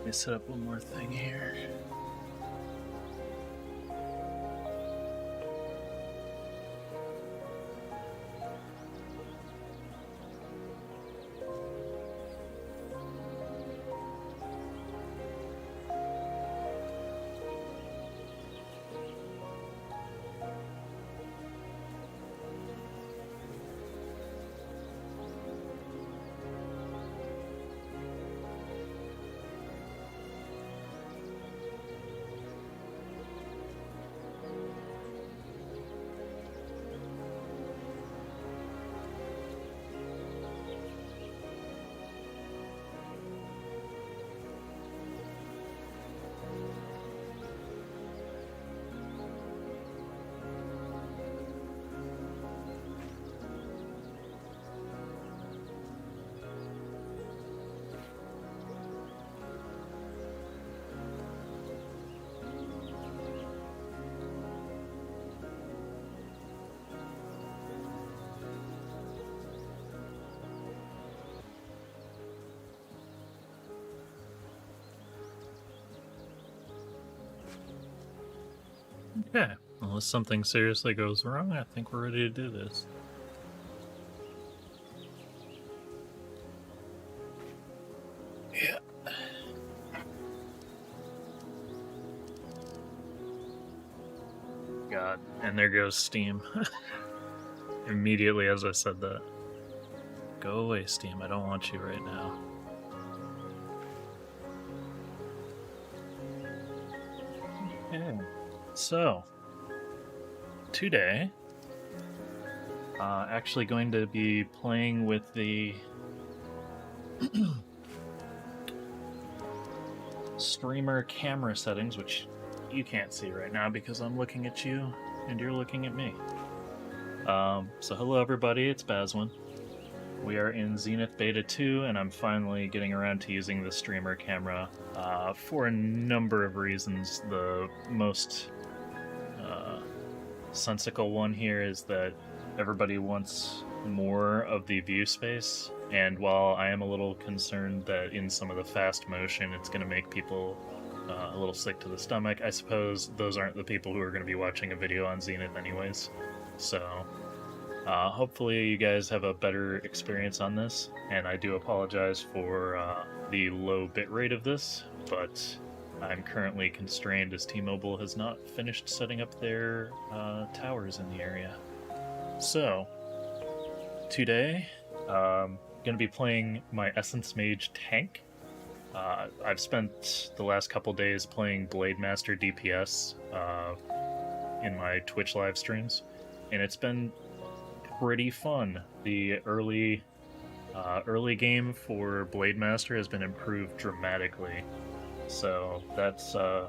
Let me set up one more thing here. Okay, unless something seriously goes wrong, I think we're ready to do this. Yeah. God, and there goes Steam. Immediately as I said that. Go away, Steam, I don't want you right now. Okay. So, today, actually going to be playing with the streamer camera settings, which you can't see right now because I'm looking at you and you're looking at me. So hello everybody, it's Bazwin. We are in Zenith Beta 2, and I'm finally getting around to using the streamer camera for a number of reasons. The most sensical one here is that everybody wants more of the view space, and while I am a little concerned that in some of the fast motion it's going to make people a little sick to the stomach, I suppose those aren't the people who are going to be watching a video on Zenith anyways. So hopefully you guys have a better experience on this, and I do apologize for the low bitrate of this, but I'm currently constrained as T-Mobile has not finished setting up their towers in the area. So, today, I'm going to be playing my Essence Mage tank. I've spent the last couple days playing Blade Master DPS in my Twitch live streams, and it's been pretty fun. The early game for Blade Master has been improved dramatically, so that's a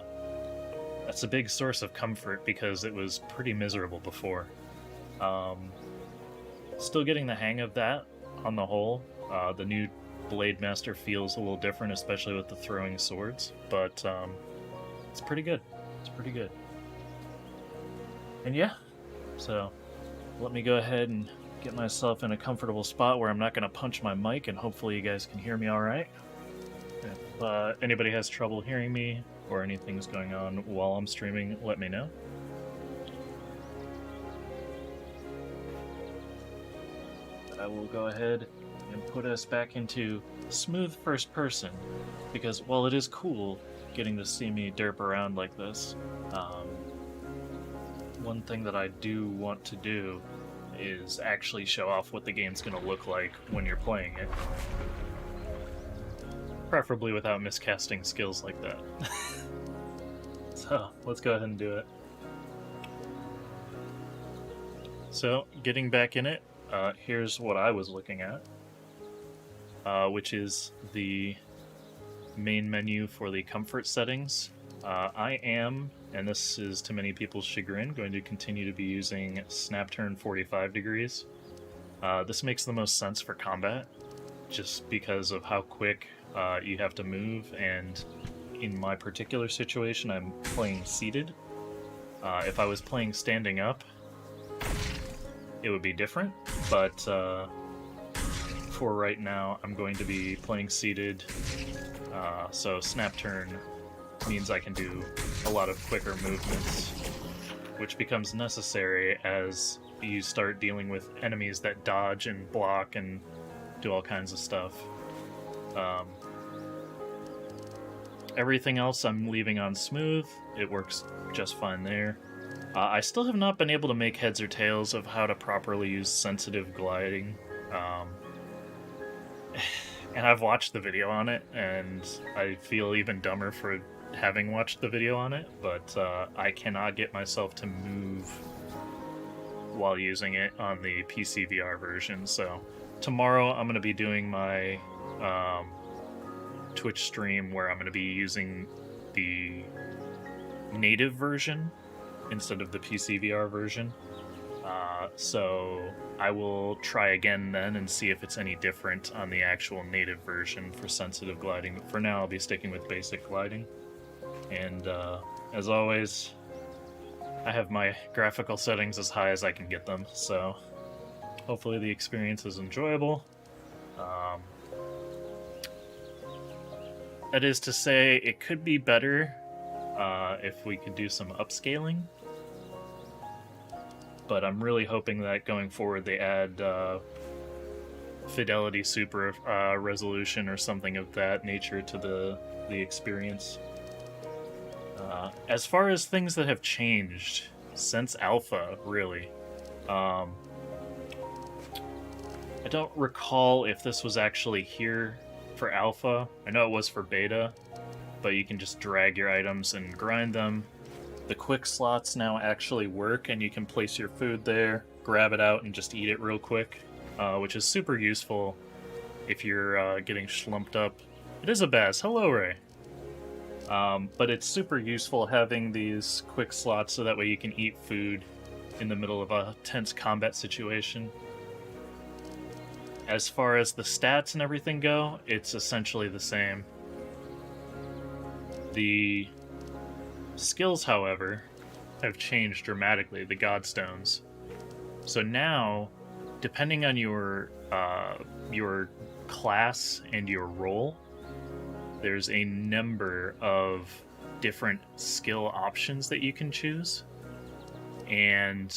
big source of comfort because it was pretty miserable before. Still getting the hang of that on the whole. The new Blade Master feels a little different, especially with the throwing swords, but it's pretty good. It's pretty good. And yeah, so let me go ahead and get myself in a comfortable spot where I'm not going to punch my mic, and hopefully you guys can hear me all right. If anybody has trouble hearing me or anything's going on while I'm streaming, let me know. I will go ahead and put us back into smooth first person, because while it is cool getting to see me derp around like this, one thing that I do want to do is actually show off what the game's going to look like when you're playing it. Preferably without miscasting skills like that. So, let's go ahead and do it. So, getting back in it, here's what I was looking at, which is the main menu for the comfort settings. I am, and this is to many people's chagrin, going to continue to be using snap turn 45 degrees. This makes the most sense for combat, just because of how quick you have to move, and in my particular situation, I'm playing seated. If I was playing standing up, it would be different, but for right now, I'm going to be playing seated So snap turn means I can do a lot of quicker movements, which becomes necessary as you start dealing with enemies that dodge and block and do all kinds of stuff. Everything else I'm leaving on smooth. It works just fine there. I still have not been able to make heads or tails of how to properly use sensitive gliding. And I've watched the video on it, and I feel even dumber for having watched the video on it, but I cannot get myself to move while using it on the PC VR version. So tomorrow I'm going to be doing my Twitch stream where I'm going to be using the native version instead of the PC VR version. So I will try again then and see if it's any different on the actual native version for sensitive gliding. But for now, I'll be sticking with basic gliding. And as always, I have my graphical settings as high as I can get them, so hopefully the experience is enjoyable. That is to say, it could be better if we could do some upscaling. But I'm really hoping that going forward they add fidelity super resolution or something of that nature to the experience. As far as things that have changed since alpha, really, I don't recall if this was actually here for alpha. I know it was for beta, but you can just drag your items and grind them. The quick slots now actually work, and you can place your food there, grab it out, and just eat it real quick, which is super useful if you're getting schlumped up. It is a Baz. Hello, Ray. But it's super useful having these quick slots so that way you can eat food in the middle of a tense combat situation. As far as the stats and everything go, it's essentially the same. The skills, however, have changed dramatically, the Godstones. So now, depending on your class and your role, there's a number of different skill options that you can choose. And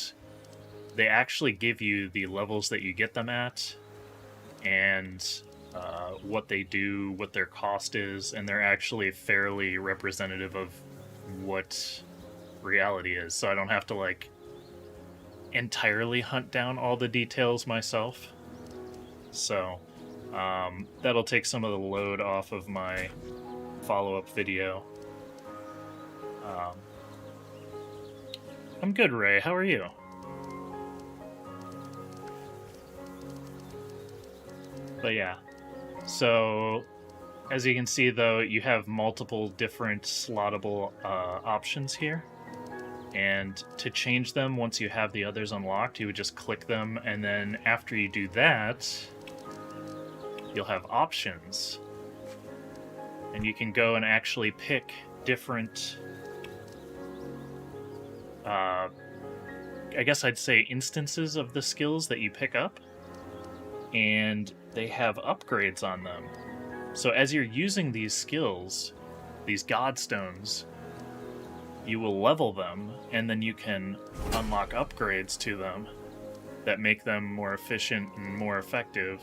they actually give you the levels that you get them at, and what they do, what their cost is, and they're actually fairly representative of what reality is, so I don't have to like entirely hunt down all the details myself. So that'll take some of the load off of my follow-up video. I'm good, Ray. How are you? But yeah, so as you can see, though, you have multiple different slottable options here. And to change them, once you have the others unlocked, you would just click them, and then after you do that, you'll have options. And you can go and actually pick different, I guess I'd say instances of the skills that you pick up. And they have upgrades on them. So as you're using these skills, these Godstones, you will level them, and then you can unlock upgrades to them that make them more efficient and more effective.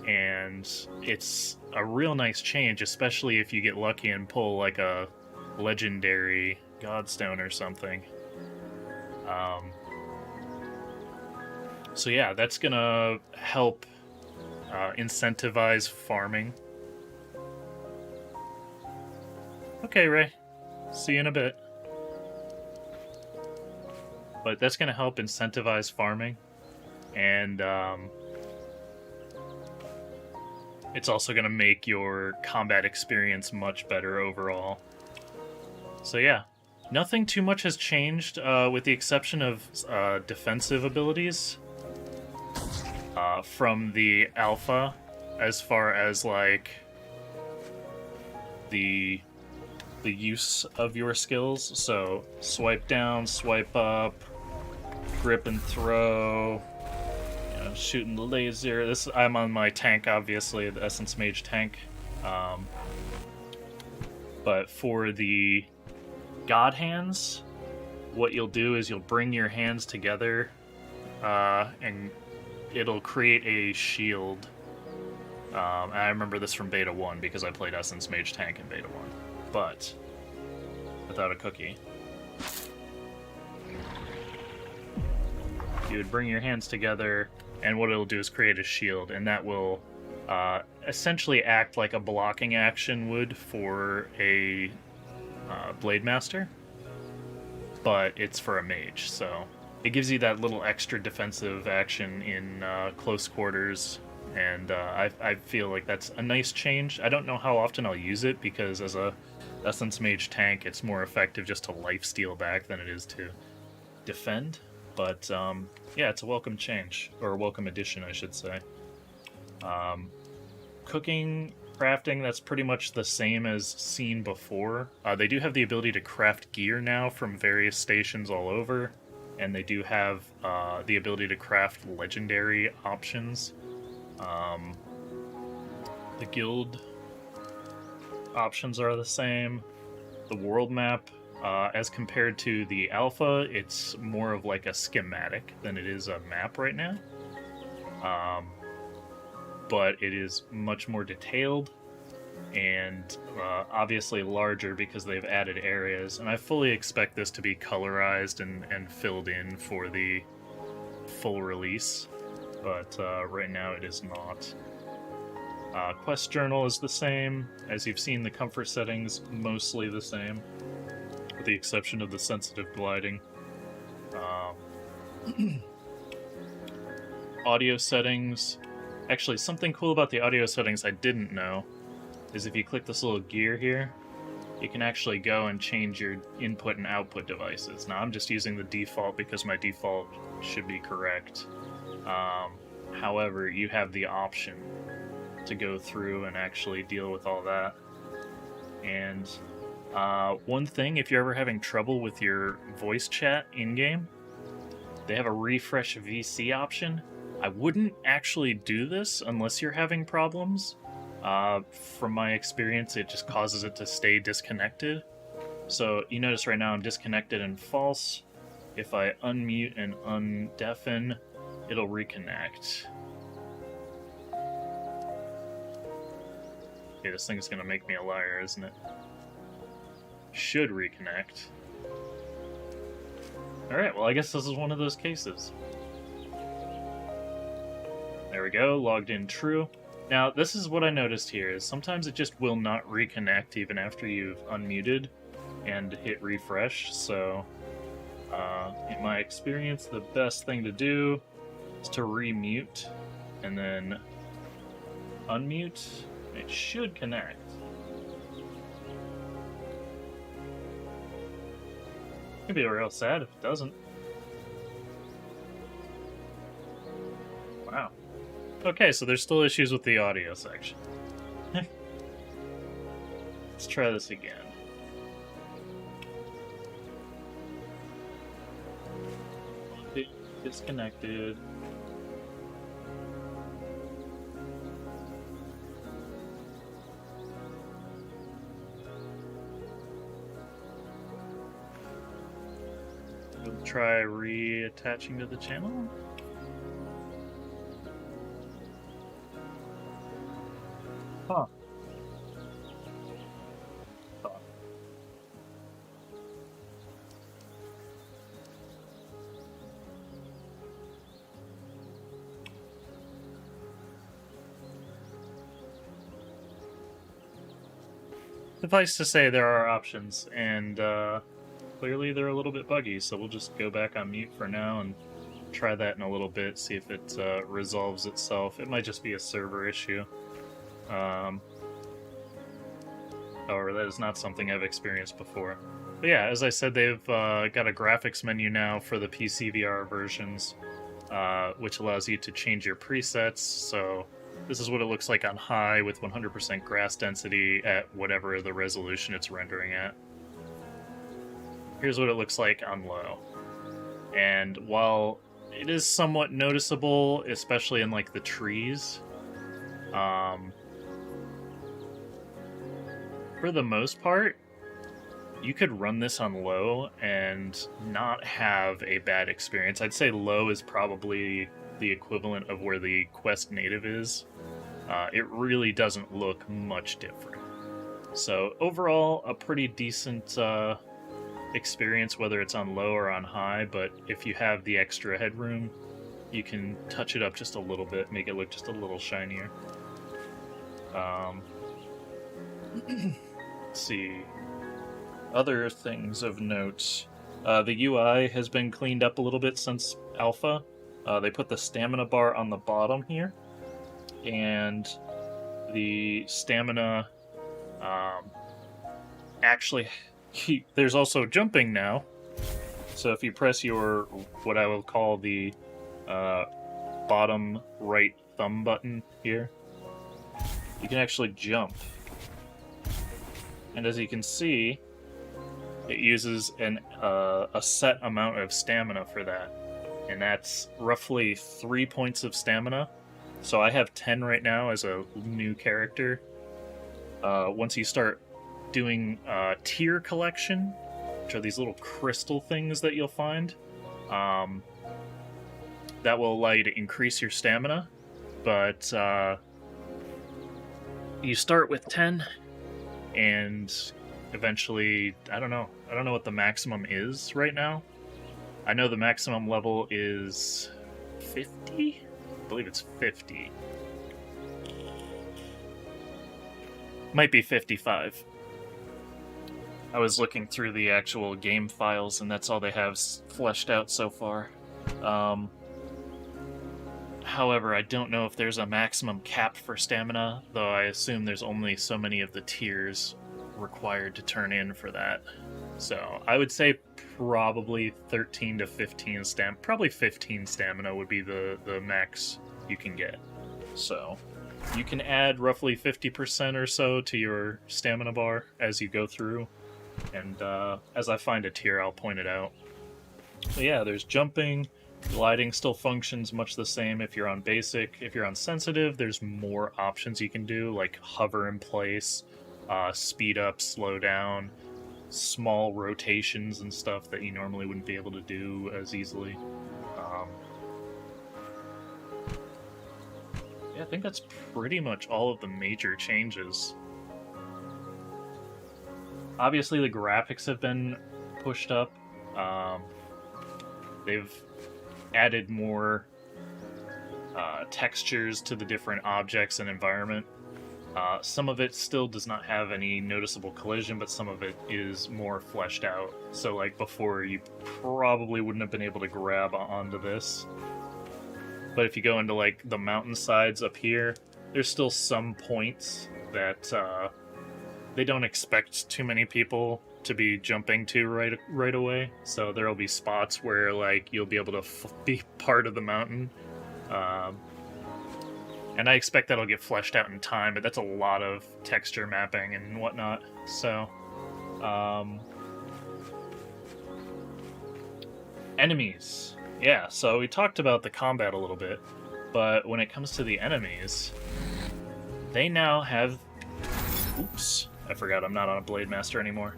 And it's a real nice change, especially if you get lucky and pull like a legendary Godstone or something. So yeah, that's gonna help incentivize farming. Okay, Ray. See you in a bit. But that's going to help incentivize farming. And it's also going to make your combat experience much better overall. So yeah, nothing too much has changed with the exception of defensive abilities from the alpha, as far as like the use of your skills. So swipe down, swipe up, grip and throw, shooting the laser. I'm on my tank, obviously, the Essence Mage tank. But for the God hands, what you'll do is you'll bring your hands together, and it'll create a shield. I remember this from Beta 1 because I played Essence Mage Tank in Beta 1. But without a cookie. You would bring your hands together, and what it'll do is create a shield, and that will essentially act like a blocking action would for a Blade Master, but it's for a mage, so it gives you that little extra defensive action in close quarters, and I feel like that's a nice change. I don't know how often I'll use it, because as a Essence Mage tank, it's more effective just to lifesteal back than it is to defend. But yeah, it's a welcome change, or a welcome addition, I should say. Cooking, crafting, that's pretty much the same as seen before. They do have the ability to craft gear now from various stations all over, and they do have the ability to craft legendary options. The guild options are the same. The world map, as compared to the alpha, it's more of like a schematic than it is a map right now. But it is much more detailed and obviously larger because they've added areas, and I fully expect this to be colorized and filled in for the full release, but right now it is not. Quest journal is the same. As you've seen, the comfort settings mostly the same, with the exception of the sensitive gliding. Audio settings. Actually, something cool about the audio settings I didn't know is if you click this little gear here, you can actually go and change your input and output devices. Now, I'm just using the default because my default should be correct. However, you have the option to go through and actually deal with all that. And one thing, if you're ever having trouble with your voice chat in-game, they have a refresh VC option. I wouldn't actually do this unless you're having problems. From my experience, it just causes it to stay disconnected. So you notice right now I'm disconnected and false. If I unmute and undeafen, it'll reconnect. Okay, this thing's gonna make me a liar, isn't it? Should reconnect. Alright, well I guess this is one of those cases. There we go, logged in true. Now, this is what I noticed here, is sometimes it just will not reconnect even after you've unmuted and hit refresh, so in my experience, the best thing to do is to remute and then unmute. It should connect. It'd be real sad if it doesn't. Wow. Okay, so there's still issues with the audio section. Let's try this again. Disconnected. We'll try reattaching to the channel. Huh. Suffice to say, there are options, and clearly they're a little bit buggy, so we'll just go back on mute for now and try that in a little bit, see if it resolves itself. It might just be a server issue. However, that is not something I've experienced before. But yeah, as I said, they've got a graphics menu now for the PC VR versions, which allows you to change your presets. So this is what it looks like on high with 100% grass density at whatever the resolution it's rendering at. Here's what it looks like on low. And while it is somewhat noticeable, especially in like the trees, for the most part, you could run this on low and not have a bad experience. I'd say low is probably the equivalent of where the Quest native is. It really doesn't look much different. So overall, a pretty decent experience, whether it's on low or on high, but if you have the extra headroom, you can touch it up just a little bit, make it look just a little shinier. Let's see. Other things of note. The UI has been cleaned up a little bit since alpha. They put the stamina bar on the bottom here, and the stamina actually there's also jumping now. So if you press your what I will call the bottom right thumb button here, you can actually jump. And as you can see, it uses a set amount of stamina for that. And that's roughly 3 points of stamina. So I have 10 right now as a new character. Once you start doing tier collection, which are these little crystal things that you'll find, that will allow you to increase your stamina. But you start with 10, and eventually, I don't know what the maximum is right now. I know the maximum level is 50? I believe it's 50. Might be 55. I was looking through the actual game files, and that's all they have fleshed out so far. However, I don't know if there's a maximum cap for stamina, though I assume there's only so many of the tiers required to turn in for that. So I would say probably 13 to 15 probably 15 stamina would be the max you can get. So you can add roughly 50% or so to your stamina bar as you go through, and as I find a tier, I'll point it out. So yeah, there's jumping. Gliding still functions much the same if you're on basic. If you're on sensitive, there's more options you can do, like hover in place, speed up, slow down, small rotations and stuff that you normally wouldn't be able to do as easily. Yeah, I think that's pretty much all of the major changes. Obviously, the graphics have been pushed up. They've added more textures to the different objects and environment. Some of it still does not have any noticeable collision, but some of it is more fleshed out. So like before, you probably wouldn't have been able to grab onto this. But if you go into like the mountainsides up here, there's still some points that they don't expect too many people to be jumping to right away. So there'll be spots where like you'll be able to be part of the mountain. And I expect that'll get fleshed out in time, but that's a lot of texture mapping and whatnot. So, enemies. Yeah, so we talked about the combat a little bit, but when it comes to the enemies, they now have... Oops, I forgot I'm not on a Blade Master anymore.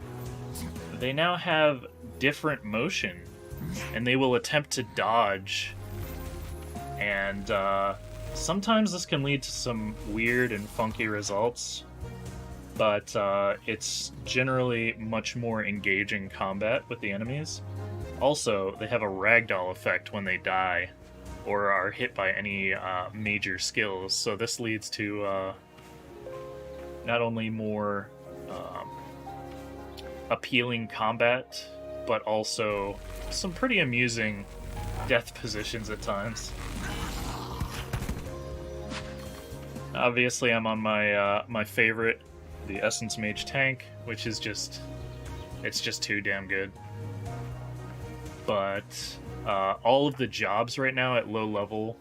They now have different motion, and they will attempt to dodge, and sometimes this can lead to some weird and funky results, but it's generally much more engaging combat with the enemies. Also, they have a ragdoll effect when they die or are hit by any major skills, so this leads to not only more appealing combat, but also some pretty amusing death positions at times. Obviously, I'm on my favorite, the Essence Mage tank, which is it's just too damn good. But all of the jobs right now at low level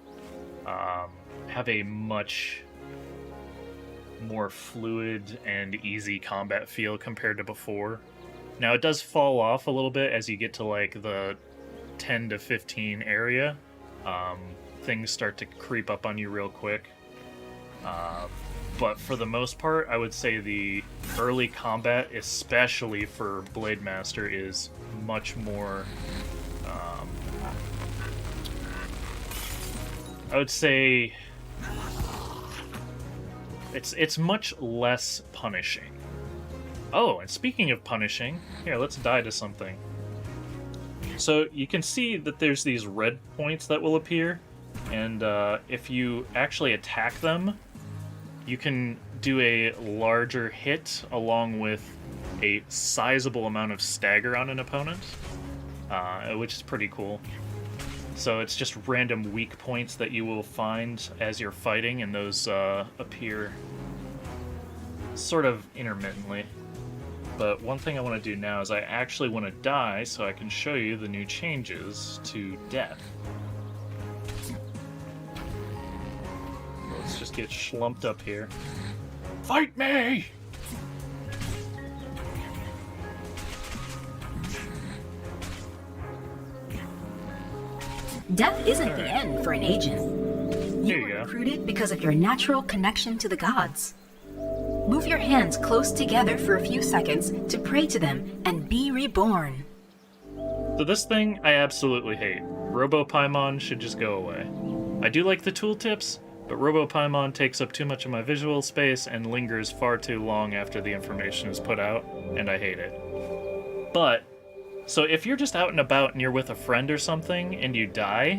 have a much more fluid and easy combat feel compared to before. Now, it does fall off a little bit as you get to like the 10 to 15 area. Things start to creep up on you real quick. but for the most part, I would say the early combat, especially for Blade Master, is much more... I would say... It's much less punishing. Oh, and speaking of punishing, here, let's die to something. So you can see that there's these red points that will appear, and if you actually attack them, you can do a larger hit along with a sizable amount of stagger on an opponent, which is pretty cool. So it's just random weak points that you will find as you're fighting, and those appear sort of intermittently. But one thing I want to do now is I actually want to die so I can show you the new changes to death. Let's just get schlumped up here. Fight me! Death isn't the end for an agent. You were recruited because of your natural connection to the gods. Move your hands close together for a few seconds to pray to them and be reborn. So this thing I absolutely hate. RoboPaimon should just go away. I do like the tooltips, but RoboPaimon takes up too much of my visual space and lingers far too long after the information is put out, and I hate it. But, so if you're just out and about and you're with a friend or something and you die,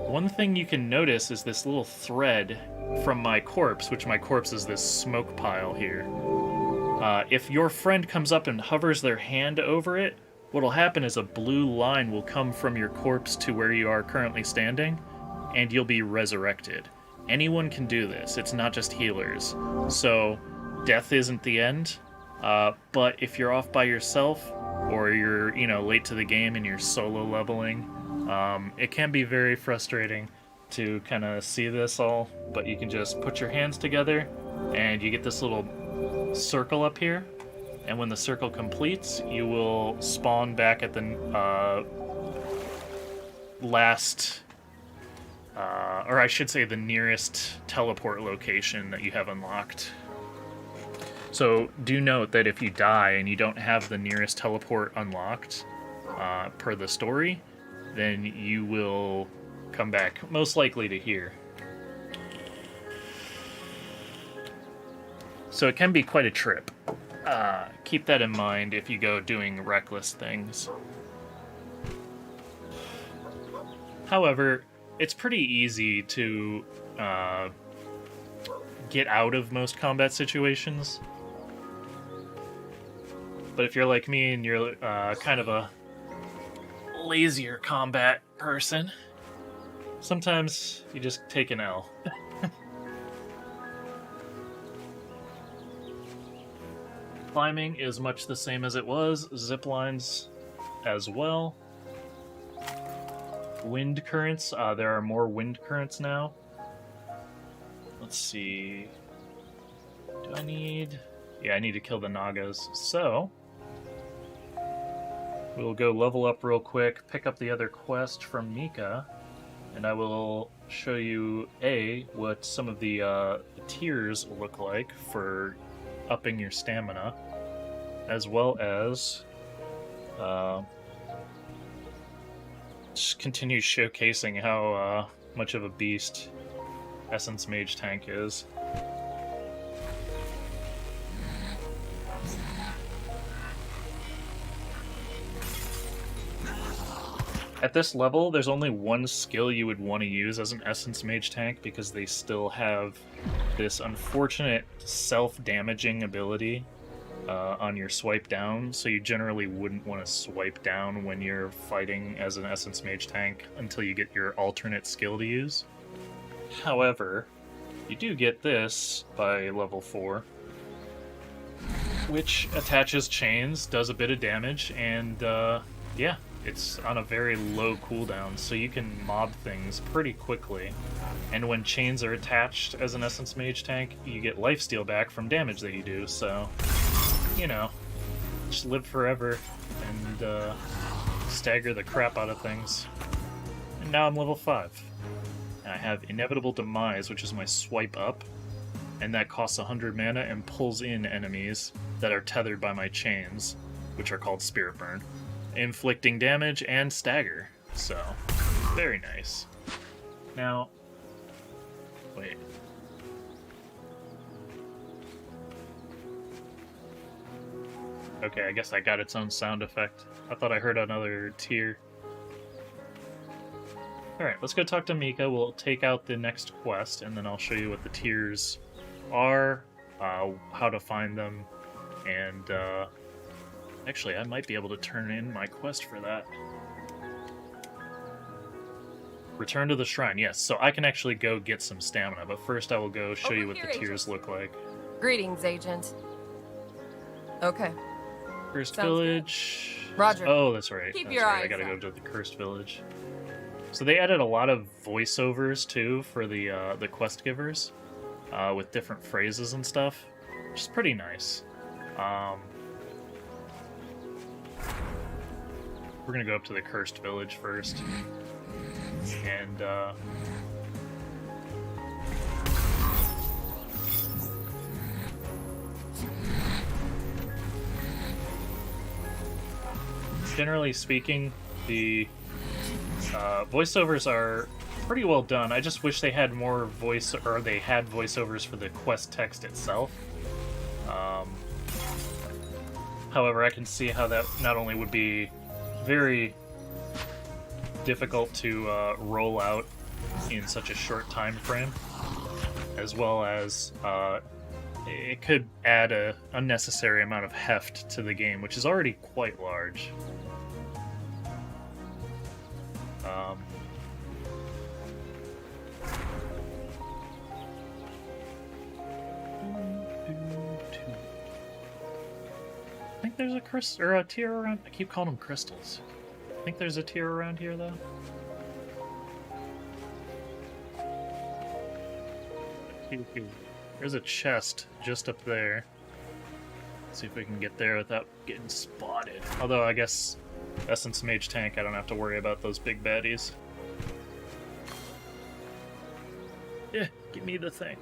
one thing you can notice is this little thread from my corpse, which my corpse is this smoke pile here. If your friend comes up and hovers their hand over it, what'll happen is a blue line will come from your corpse to where you are currently standing, and you'll be resurrected. Anyone can do this, it's not just healers. So, death isn't the end, but if you're off by yourself, or you're, late to the game and you're solo leveling, it can be very frustrating to kind of see this all, but you can just put your hands together and you get this little circle up here, and when the circle completes, you will spawn back at the last, or I should say the nearest teleport location that you have unlocked. So do note that if you die and you don't have the nearest teleport unlocked, per the story, then you will come back, most likely to here. So it can be quite a trip. Keep that in mind if you go doing reckless things. However, it's pretty easy to get out of most combat situations. But if you're like me and you're kind of a lazier combat person, sometimes you just take an L. Climbing is much the same as it was. Zip lines as well. Wind currents. There are more wind currents now. Let's see. Do I need... Yeah, I need to kill the Nagas. So, we'll go level up real quick, pick up the other quest from Mika, and I will show you, what some of the tiers look like for upping your stamina, as well as just continue showcasing how much of a beast Essence Mage Tank is. At this level, there's only one skill you would want to use as an Essence Mage Tank because they still have this unfortunate self-damaging ability on your swipe down, so you generally wouldn't want to swipe down when you're fighting as an Essence Mage Tank until you get your alternate skill to use. However, you do get this by level 4, which attaches chains, does a bit of damage, and yeah, it's on a very low cooldown, so you can mob things pretty quickly. And when chains are attached as an Essence Mage Tank, you get lifesteal back from damage that you do, so, just live forever and stagger the crap out of things. And now I'm level 5. And I have Inevitable Demise, which is my swipe up. and that costs 100 mana and pulls in enemies that are tethered by my chains, which are called Spirit Burn, inflicting damage and stagger. So, very nice. Now, wait. Okay, I guess that got its own sound effect. I thought I heard another tier. Alright, let's go talk to Mika. We'll take out the next quest, and then I'll show you what the tiers are, how to find them, and actually, I might be able to turn in my quest for that. Return to the shrine, yes. So I can actually go get some stamina, but first I will go show you what the tiers look like. Greetings, Agent. Okay. Cursed Village. Roger. Oh, that's right. Keep That's your right. eyes I gotta go out. to the Cursed Village. So they added a lot of voiceovers too for the quest givers, with different phrases and stuff, which is pretty nice. We're gonna go up to the Cursed Village first, and generally speaking, the voiceovers are pretty well done. I just wish they had more voiceovers for the quest text itself. However, I can see how that not only would be very difficult to roll out in such a short time frame, as well as it could add an unnecessary amount of heft to the game, which is already quite large. I think there's a crystal or a tier around. I keep calling them crystals. I think there's a tier around here, though. There's a chest just up there. Let's see if we can get there without getting spotted. Although I guess Essence Mage Tank, I don't have to worry about those big baddies. Yeah, give me the thing.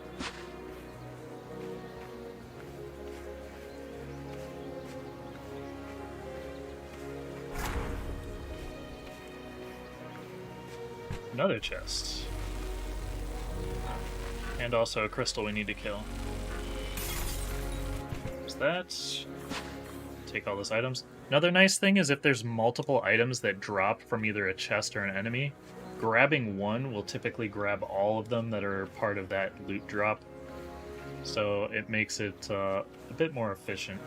Another chest. And also a crystal we need to kill. There's that. Take all those items. Another nice thing is if there's multiple items that drop from either a chest or an enemy, grabbing one will typically grab all of them that are part of that loot drop. So it makes it a bit more efficient.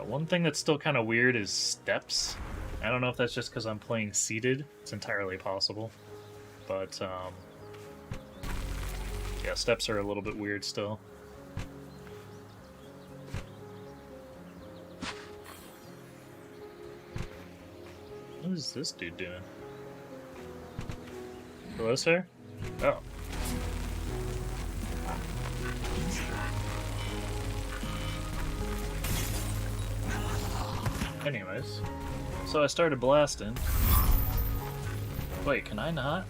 One thing that's still kind of weird is steps. I don't know if that's just because I'm playing seated. It's entirely possible. But, yeah, steps are a little bit weird still. What is this dude doing? Hello, sir? Oh. Anyways, so I started blasting. Wait, can I not?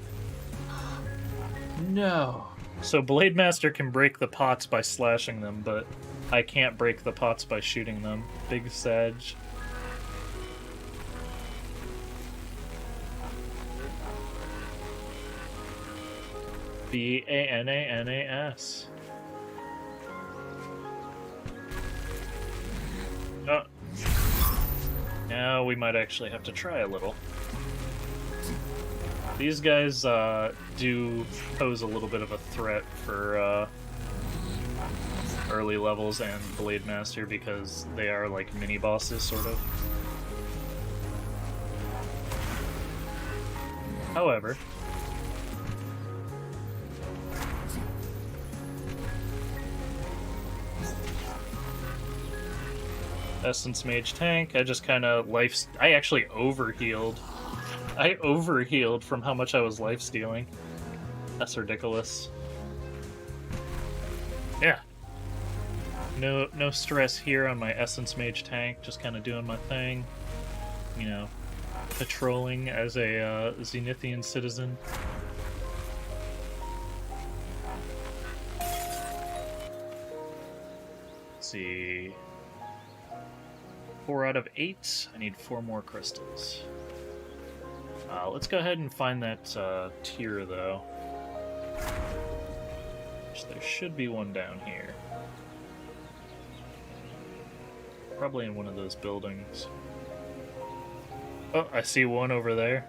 No. So Blade Master can break the pots by slashing them, but I can't break the pots by shooting them. Big Sag. B-A-N-A-N-A-S. Oh. Now we might actually have to try a little. These guys do pose a little bit of a threat for early levels and Blade Master because they are like mini bosses, sort of. However, Essence Mage Tank, I just kind of I actually overhealed. I overhealed from how much I was lifestealing. That's ridiculous. Yeah. No stress here on my Essence Mage Tank, just kind of doing my thing. You know, patrolling as a Zenithian citizen. see. 4 out of 8. I need 4 more crystals. Let's go ahead and find that tier, though. There should be one down here. Probably in one of those buildings. Oh, I see one over there.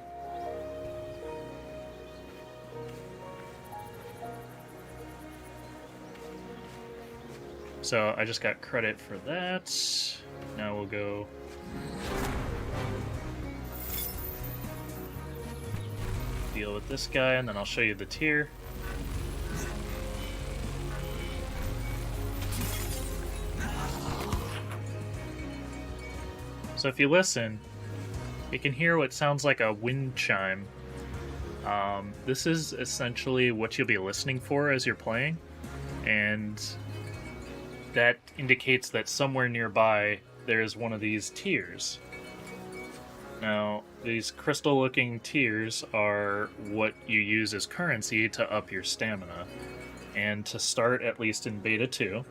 So I just got credit for that. Now we'll go... deal with this guy, and then I'll show you the tier. So if you listen, you can hear what sounds like a wind chime. This is essentially what you'll be listening for as you're playing, and that indicates that somewhere nearby there is one of these tiers. Now, these crystal-looking tiers are what you use as currency to up your stamina. And to start, at least in Beta 2,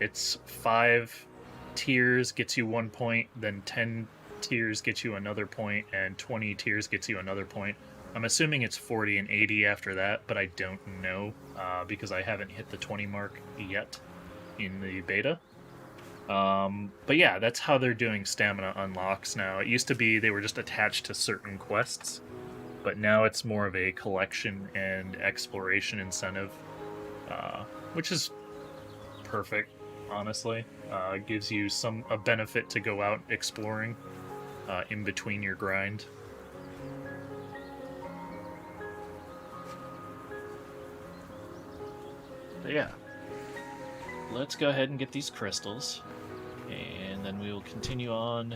it's 5 tiers gets you 1 point, then 10 tiers gets you another point, and 20 tiers gets you another point. I'm assuming it's 40 and 80 after that, but I don't know because I haven't hit the 20 mark yet in the beta. But yeah, that's how they're doing stamina unlocks now. It used to be they were just attached to certain quests, but now it's more of a collection and exploration incentive, which is perfect, honestly. It gives you a benefit to go out exploring in between your grind. But yeah, let's go ahead and get these crystals, and then we will continue on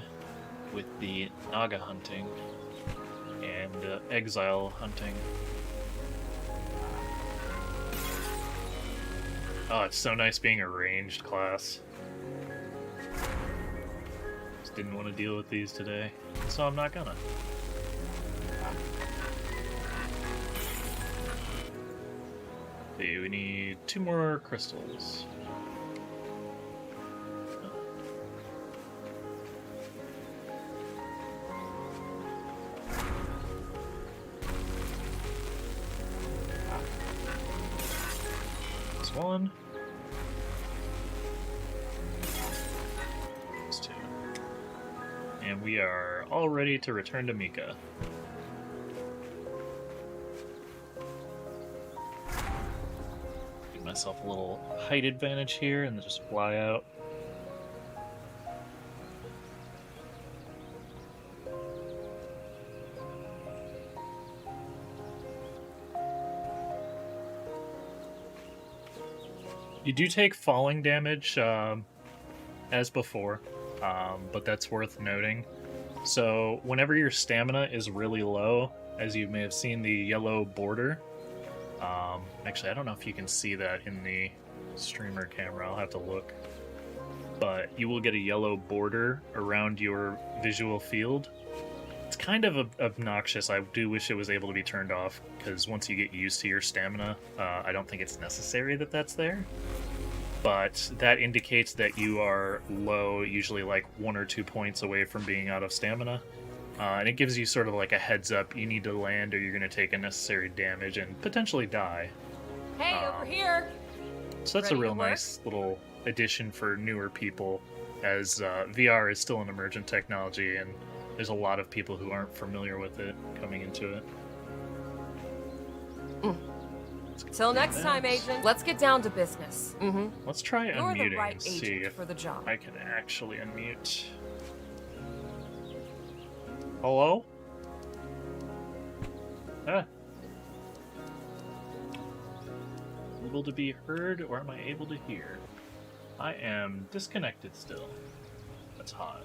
with the Naga hunting and exile hunting. Oh, it's so nice being a ranged class. Just didn't want to deal with these today, so I'm not gonna. Okay, we need 2 more crystals. This one. This 2. And we are all ready to return to Mika. Myself a little height advantage here and just fly out. You do take falling damage as before, but that's worth noting. So whenever your stamina is really low, as you may have seen the yellow border, actually, I don't know if you can see that in the streamer camera. I'll have to look. But you will get a yellow border around your visual field. It's kind of obnoxious. I do wish it was able to be turned off, because once you get used to your stamina, I don't think it's necessary that that's there. But that indicates that you are low, usually like 1 or 2 points away from being out of stamina. And it gives you sort of like a heads up. You need to land or you're going to take unnecessary damage and potentially die. Hey, over here! So that's a real nice little addition for newer people, as VR is still an emergent technology and there's a lot of people who aren't familiar with it coming into it. Till next time, Agent. Let's get down to business. Let's try You're unmuting the right and see agent if for the job. I can actually unmute. Hello? Ah. Able to be heard, or am I able to hear? I am disconnected still. That's hot.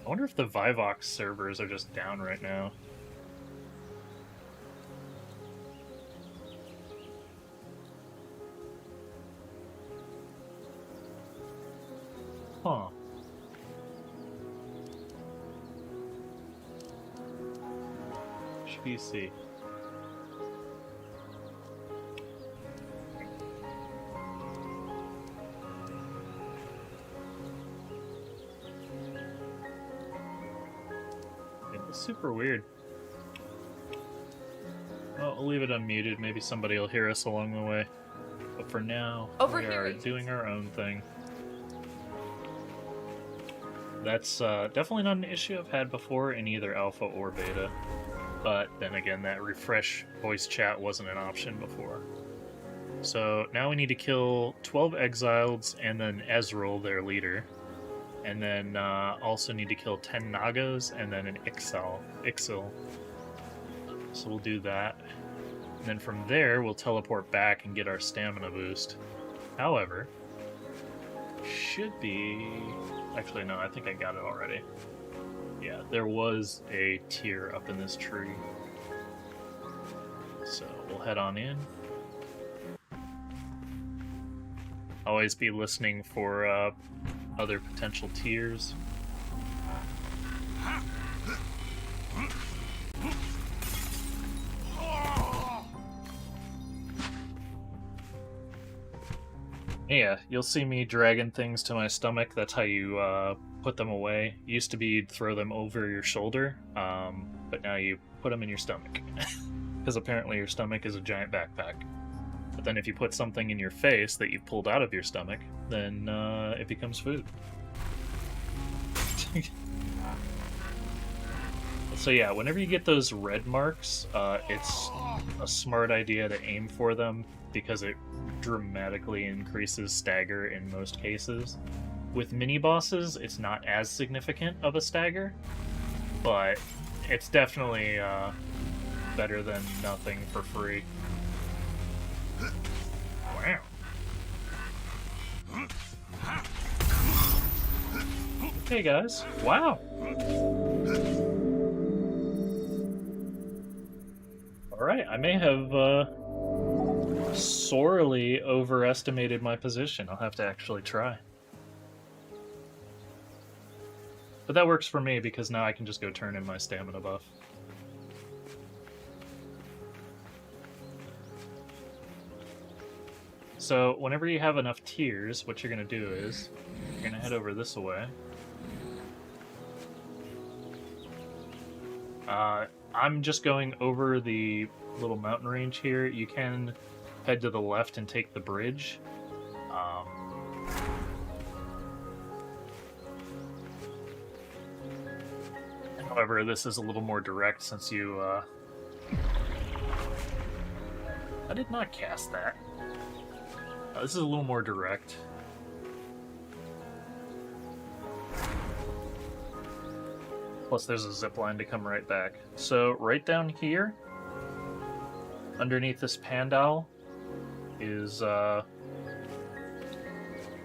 I wonder if the Vivox servers are just down right now. Huh. PC. Super weird. Well, we'll leave it unmuted. Maybe somebody will hear us along the way. But for now, Over we here, are agent. doing our own thing. That's definitely not an issue I've had before in either alpha or beta. But then again, that refresh voice chat wasn't an option before. So now we need to kill 12 exiles and then Ezreal, their leader. And then also need to kill 10 Nagas and then an Ixil. So we'll do that. And then from there, we'll teleport back and get our stamina boost. However, should be... Actually, no, I think I got it already. Yeah, there was a tier up in this tree. So we'll head on in. Always be listening for other potential tiers. Yeah, you'll see me dragging things to my stomach. That's how you put them away. Used to be you'd throw them over your shoulder, but now you put them in your stomach. Because apparently your stomach is a giant backpack. But then if you put something in your face that you've pulled out of your stomach, then it becomes food. So yeah, whenever you get those red marks, it's a smart idea to aim for them because it dramatically increases stagger in most cases. With mini-bosses, it's not as significant of a stagger, but it's definitely better than nothing for free. Wow. Okay, guys. Wow. Alright, I may have sorely overestimated my position. I'll have to actually try. But that works for me because now I can just go turn in my stamina buff. So whenever you have enough tiers, what you're going to do is you're going to head over this way. I'm just going over the little mountain range here. You can head to the left and take the bridge. However, this is a little more direct since you... I did not cast that. This is a little more direct. Plus there's a zip line to come right back. So right down here, underneath this pandal, is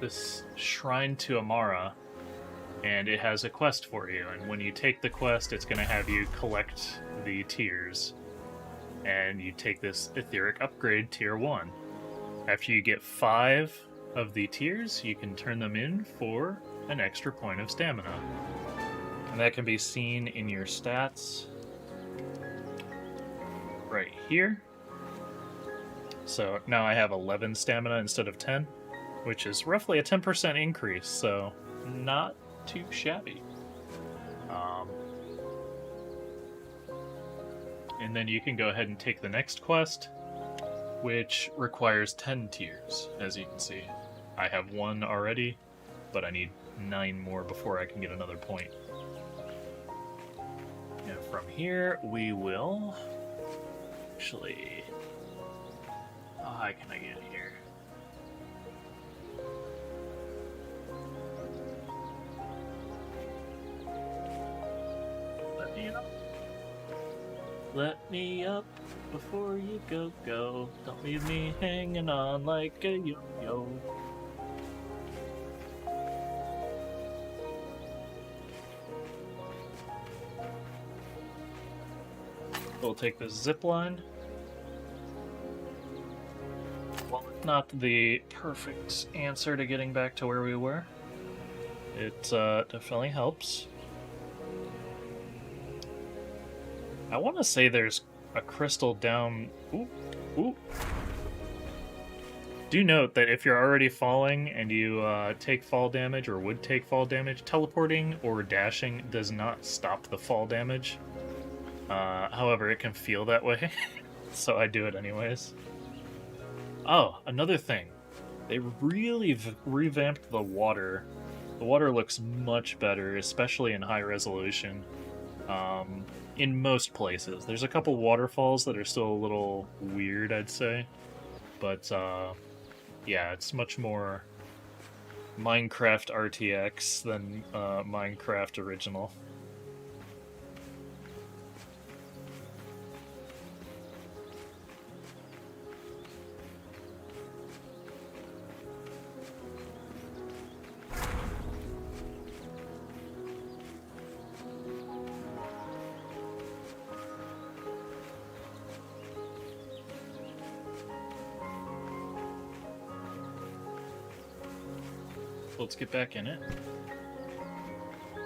this shrine to Amara, and it has a quest for you. And when you take the quest, it's going to have you collect the tiers. And you take this etheric upgrade, tier 1. After you get 5 of the tiers, you can turn them in for an extra point of stamina. And that can be seen in your stats right here. So now I have 11 stamina instead of 10, which is roughly a 10% increase, so not too shabby. And then you can go ahead and take the next quest, which requires 10 tiers, as you can see. I have 1 already, but I need 9 more before I can get another point. And from here, we will... Actually... how can I get here? Let me up. Let me up before you go. Don't leave me hanging on like a yo-yo. We'll take this zip line. Well, it's not the perfect answer to getting back to where we were. It definitely helps. I want to say there's a crystal down... Ooh, ooh. Do note that if you're already falling and you take fall damage or would take fall damage, teleporting or dashing does not stop the fall damage. However, it can feel that way, so I do it anyways. Oh, another thing. They really revamped the water. The water looks much better, especially in high resolution. In most places. There's a couple waterfalls that are still a little weird, I'd say. But, yeah, it's much more Minecraft RTX than Minecraft original. Let's get back in it.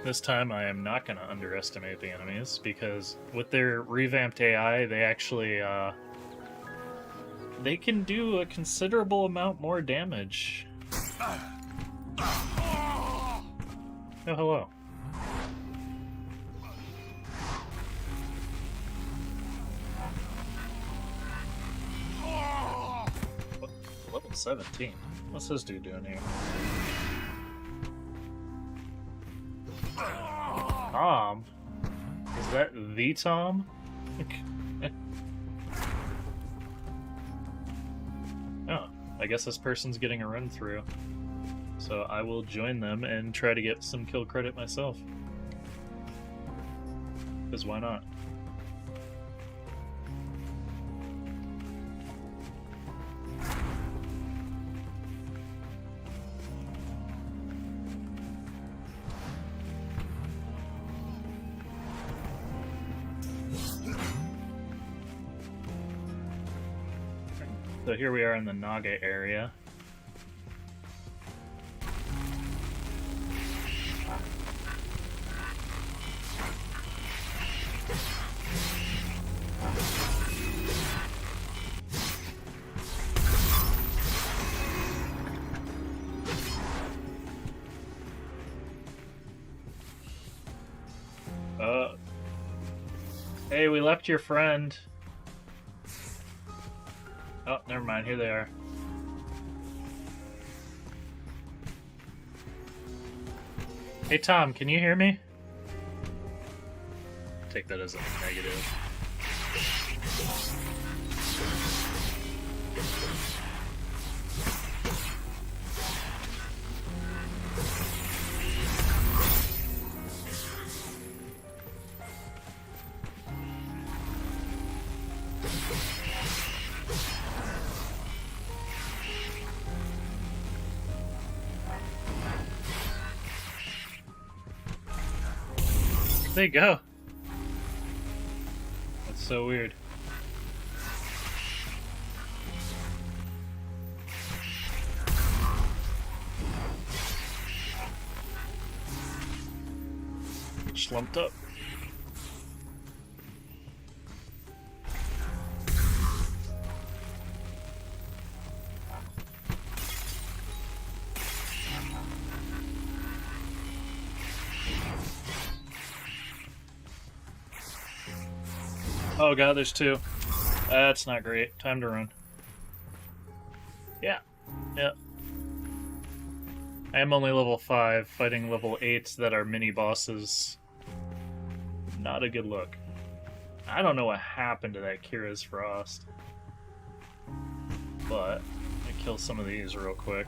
This time I am not going to underestimate the enemies, because with their revamped AI, they actually, they can do a considerable amount more damage. Oh, hello. Level 17. What's this dude doing here? Tom? Is that the Tom? Oh, I guess this person's getting a run through. So I will join them and try to get some kill credit myself. Because why not? So here we are in the Naga area. Hey, we left your friend. Oh, never mind. Here they are. Hey, Tom, can you hear me? Take that as a negative. There you go. That's so weird. Slumped up. Oh god, there's two. That's not great. Time to run. Yeah. Yeah. I am only level 5, fighting level 8s that are mini-bosses. Not a good look. I don't know what happened to that Kira's Frost. But, I kill some of these real quick.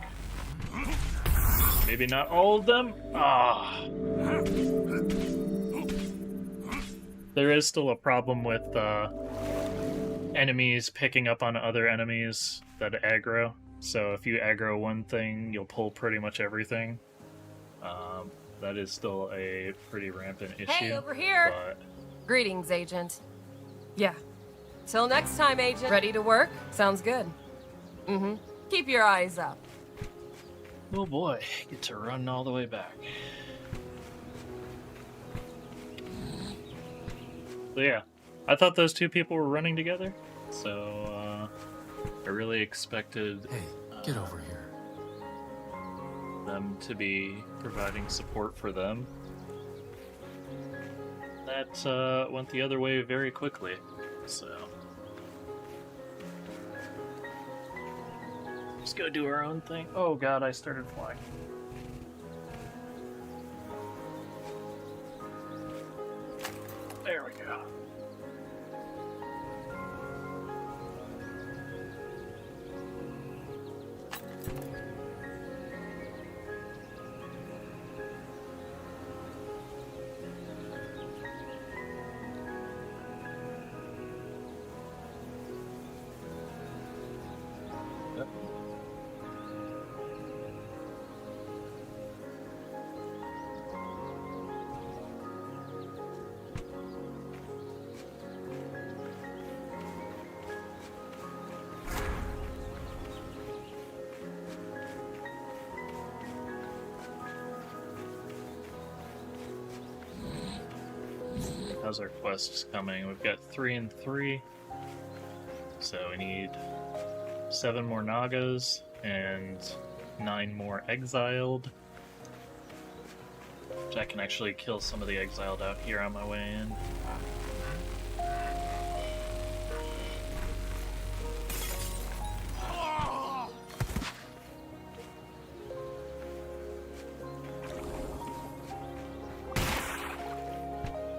Maybe not all of them? Ah. There is still a problem with enemies picking up on other enemies that aggro. So if you aggro one thing, you'll pull pretty much everything. That is still a pretty rampant issue. Hey, over here! But... Greetings, Agent. Yeah. Till next time, Agent. Ready to work? Sounds good. Mm-hmm. Keep your eyes up. Oh boy, get to run all the way back. So yeah, I thought those two people were running together, so I really expected Hey, get over here. them to be providing support for them. That that went the other way very quickly. So just go do our own thing. Oh god, I started flying. There we go. How's our quests coming? We've got 3 and 3. So we need 7 more Nagas and 9 more exiled. Which I can actually kill some of the exiled out here on my way in.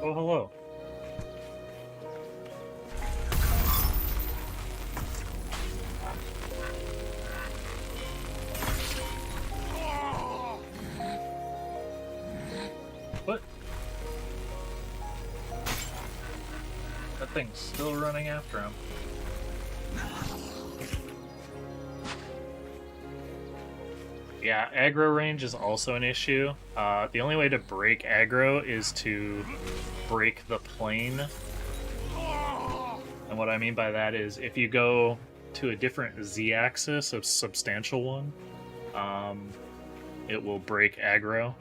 Oh, hello. What? That thing's still running after him. Yeah, aggro range is also an issue. The only way to break aggro is to break the plane. And what I mean by that is if you go to a different z-axis, a substantial one, it will break aggro.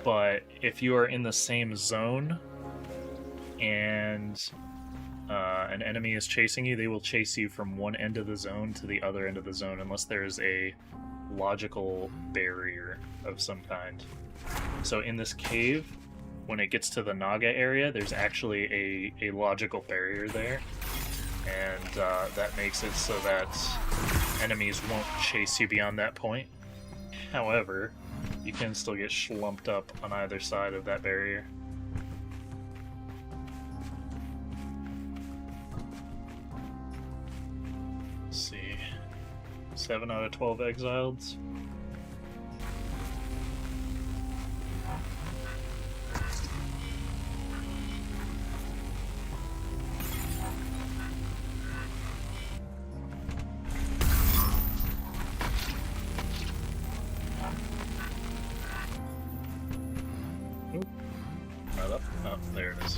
But if you are in the same zone and an enemy is chasing you, they will chase you from one end of the zone to the other end of the zone unless there is a logical barrier of some kind. So in this cave, when it gets to the Naga area, there's actually a logical barrier there, and that makes it so that enemies won't chase you beyond that point. However, you can still get schlumped up on either side of that barrier. Let's see. 7 out of 12 exileds. Oop. Not up. Oh, there it is.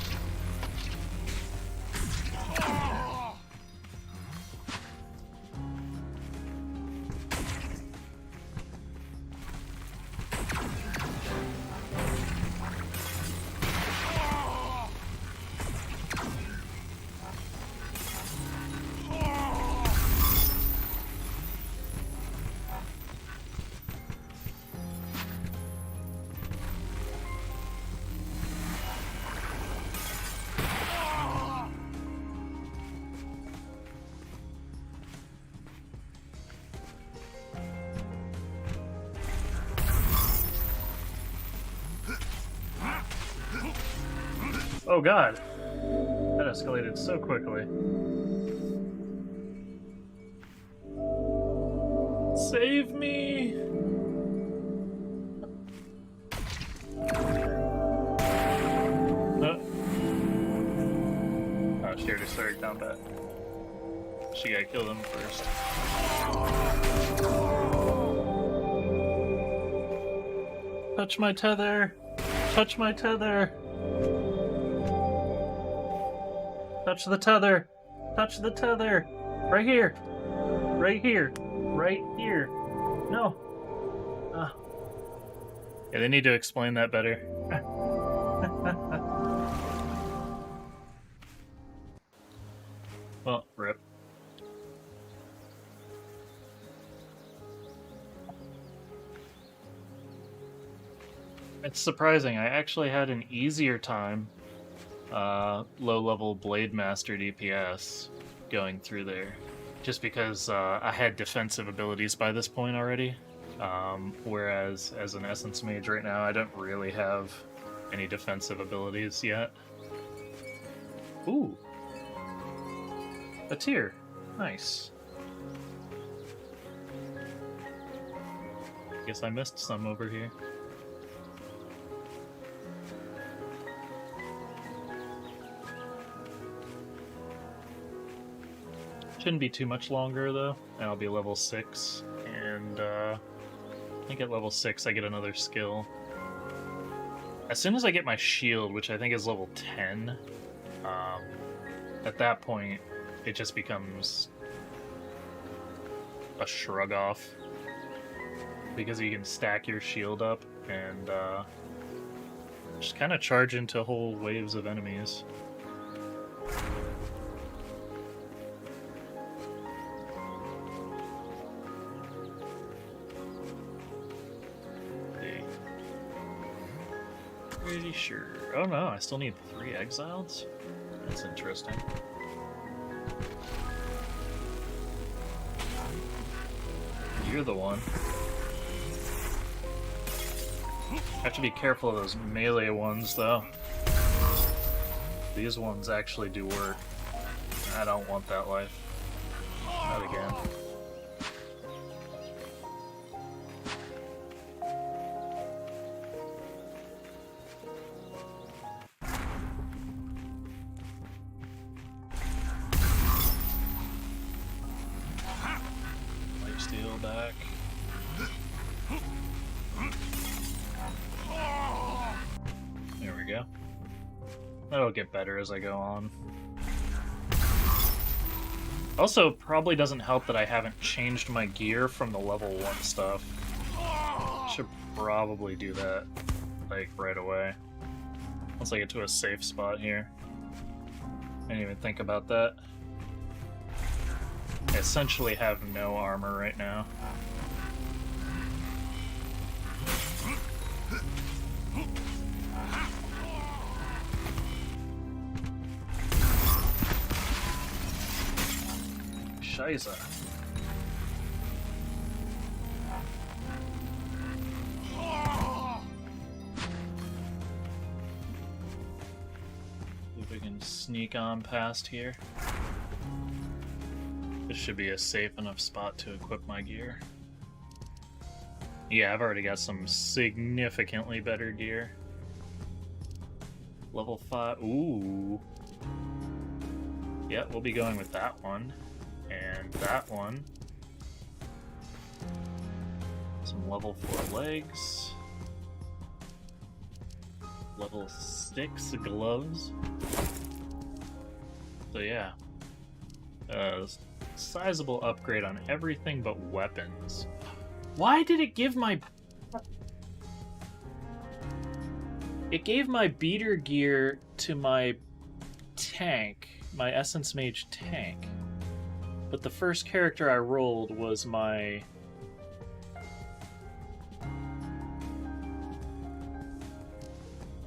Oh god! That escalated so quickly. Save me! No. Oh, she already started combat. She gotta kill them first. Touch my tether! Touch my tether! Touch the tether! Touch the tether! Right here! Right here! Right here! No! Yeah, they need to explain that better. Well, rip. It's surprising. I actually had an easier time, low-level Blade Master DPS, going through there. Just because I had defensive abilities by this point already. Whereas as an Essence Mage right now, I don't really have any defensive abilities yet. Ooh. A tear. Nice. Guess I missed some over here. Shouldn't be too much longer though, and I'll be level 6, and I think at level 6 I get another skill. As soon as I get my shield, which I think is level 10, at that point it just becomes a shrug off, because you can stack your shield up and just kind of charge into whole waves of enemies. Pretty sure. Oh no, I still need 3 exiles? That's interesting. You're the one. Have to be careful of those melee ones, though. These ones actually do work. I don't want that life. Not again. Lifesteal back. There we go. That'll get better as I go on. Also, probably doesn't help that I haven't changed my gear from the level 1 stuff. Should probably do that, like, right away. Once I get to a safe spot here. I didn't even think about that. I essentially have no armor right now. Scheiße. See if we can sneak on past here. This should be a safe enough spot to equip my gear. Yeah, I've already got some significantly better gear. Level 5. Ooh. Yeah, we'll be going with that one. And that one. Some level 4 legs. Level 6 gloves. So yeah. Sizable upgrade on everything but weapons. Why did it give my... It gave my beater gear to my tank, my Essence Mage tank. But the first character I rolled was my...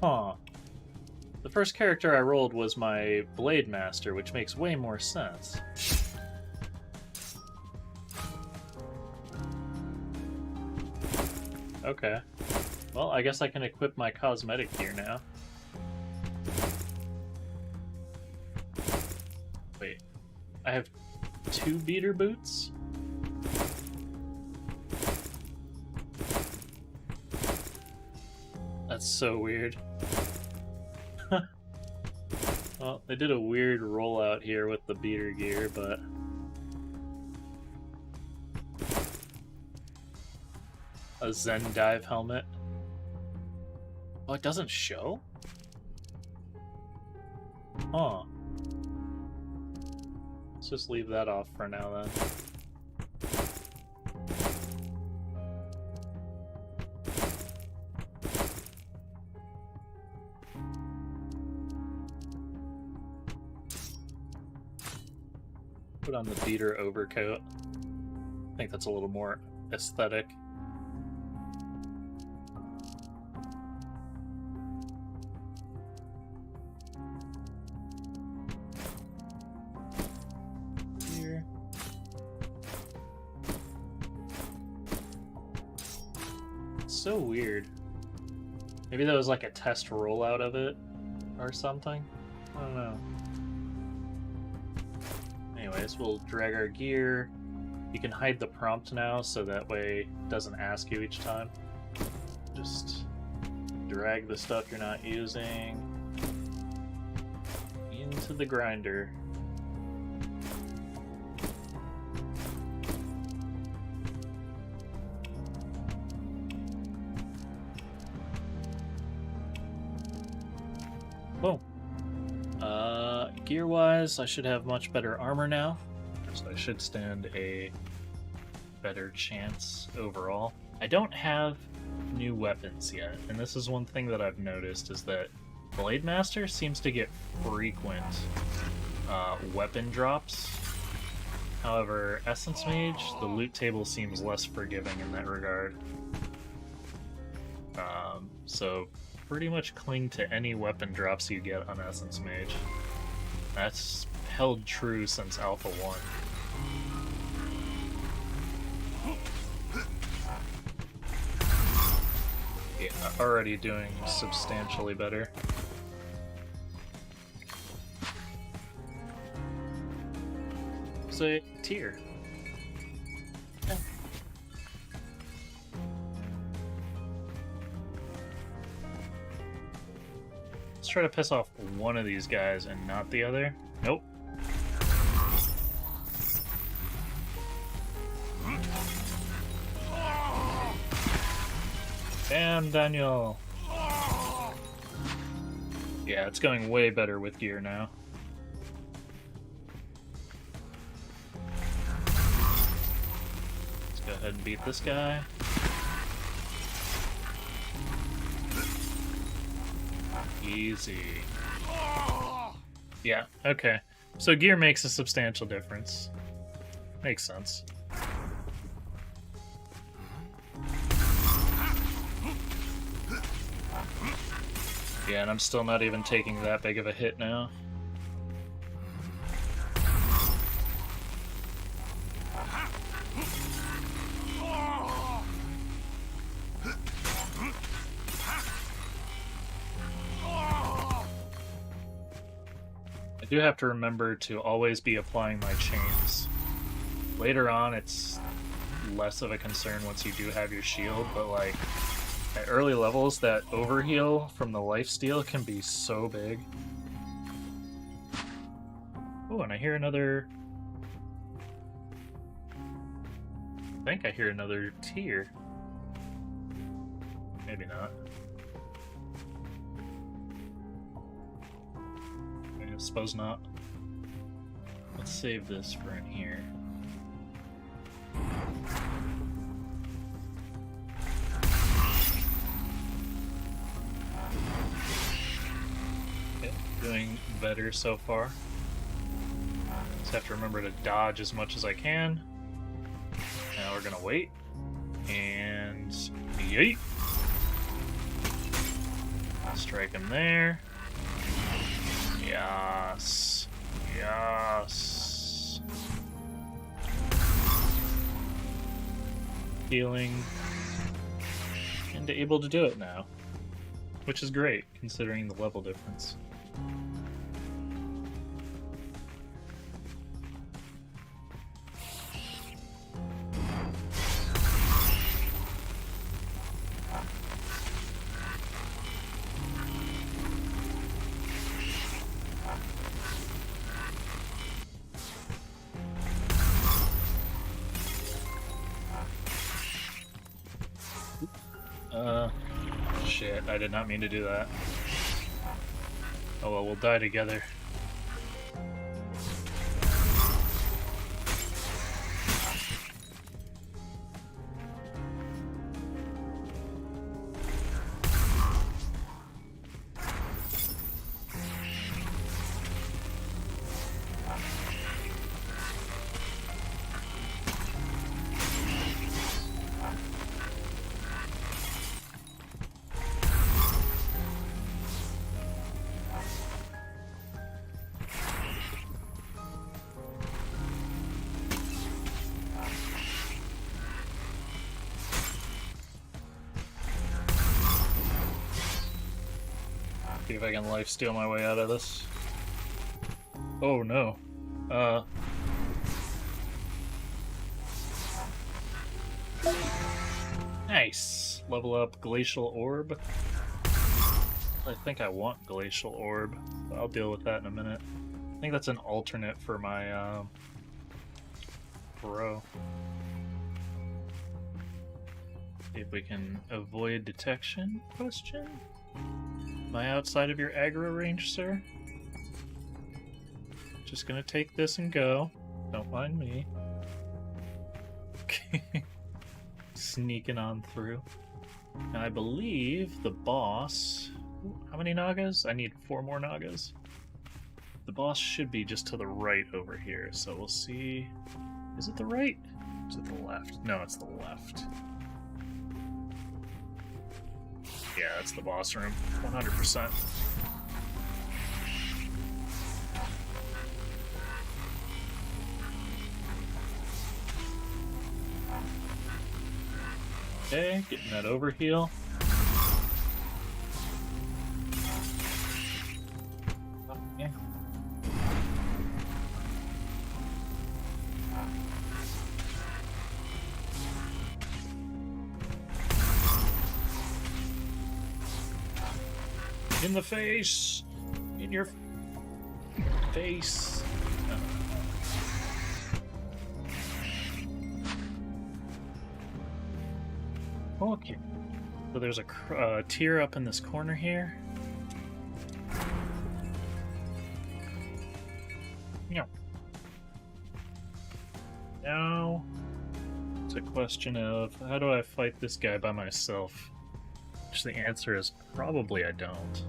Huh. The first character I rolled was my Blade Master, which makes way more sense. Okay. Well, I guess I can equip my cosmetic gear now. Wait. I have 2 beater boots? That's so weird. Well, they did a weird rollout here with the beater gear, but... A Zen dive helmet. Oh, it doesn't show? Huh. Let's just leave that off for now then. Put on the beater overcoat. I think that's a little more aesthetic. so weird. Maybe that was like a test rollout of it or something. I don't know. Anyways, we'll drag our gear. You can hide the prompt now, so that way it doesn't ask you each time. Just drag the stuff you're not using into the grinder. Boom. Gear-wise, I should have much better armor now, so I should stand a better chance overall. I don't have new weapons yet, and this is one thing that I've noticed, is that Blade Master seems to get frequent weapon drops. However, Essence Mage, the loot table seems less forgiving in that regard. So pretty much cling to any weapon drops you get on Essence Mage. That's held true since Alpha 1. Yeah, already doing substantially better. So, tier. Yeah. Let's try to piss off one of these guys and not the other. Nope. Damn, Daniel. Yeah, it's going way better with gear now. Let's go ahead and beat this guy. Easy. Yeah, okay. So gear makes a substantial difference. Makes sense. Yeah, and I'm still not even taking that big of a hit now. I do have to remember to always be applying my chains. Later on, it's less of a concern once you do have your shield, but like at early levels, that overheal from the lifesteal can be so big. Oh, and I hear another... I think I hear another tier. Maybe not. I suppose not. Let's save this for in here. Okay, doing better so far. Just have to remember to dodge as much as I can. Now we're gonna wait. And yeet! Strike him there. Yes. Yes. Healing. And able to do it now. Which is great, considering the level difference. Shit, I did not mean to do that. Oh well, we'll die together. See if I can lifesteal my way out of this. Oh no. Nice! Level up Glacial Orb. I think I want Glacial Orb. But I'll deal with that in a minute. I think that's an alternate for my bro. See if we can avoid detection? Question? Am I outside of your aggro range, sir? Just gonna take this and go. Don't mind me. Okay. Sneaking on through. And I believe the boss... How many Nagas? I need 4 more Nagas. The boss should be just to the right over here, so we'll see... Is it the right? Is it the left? No, it's the left. Yeah, that's the boss room. 100%. Okay, getting that overheal. Okay. In the face! In your face! Okay. So there's a tier up in this corner here. Yeah. Now, it's a question of how do I fight this guy by myself? Which the answer is probably I don't.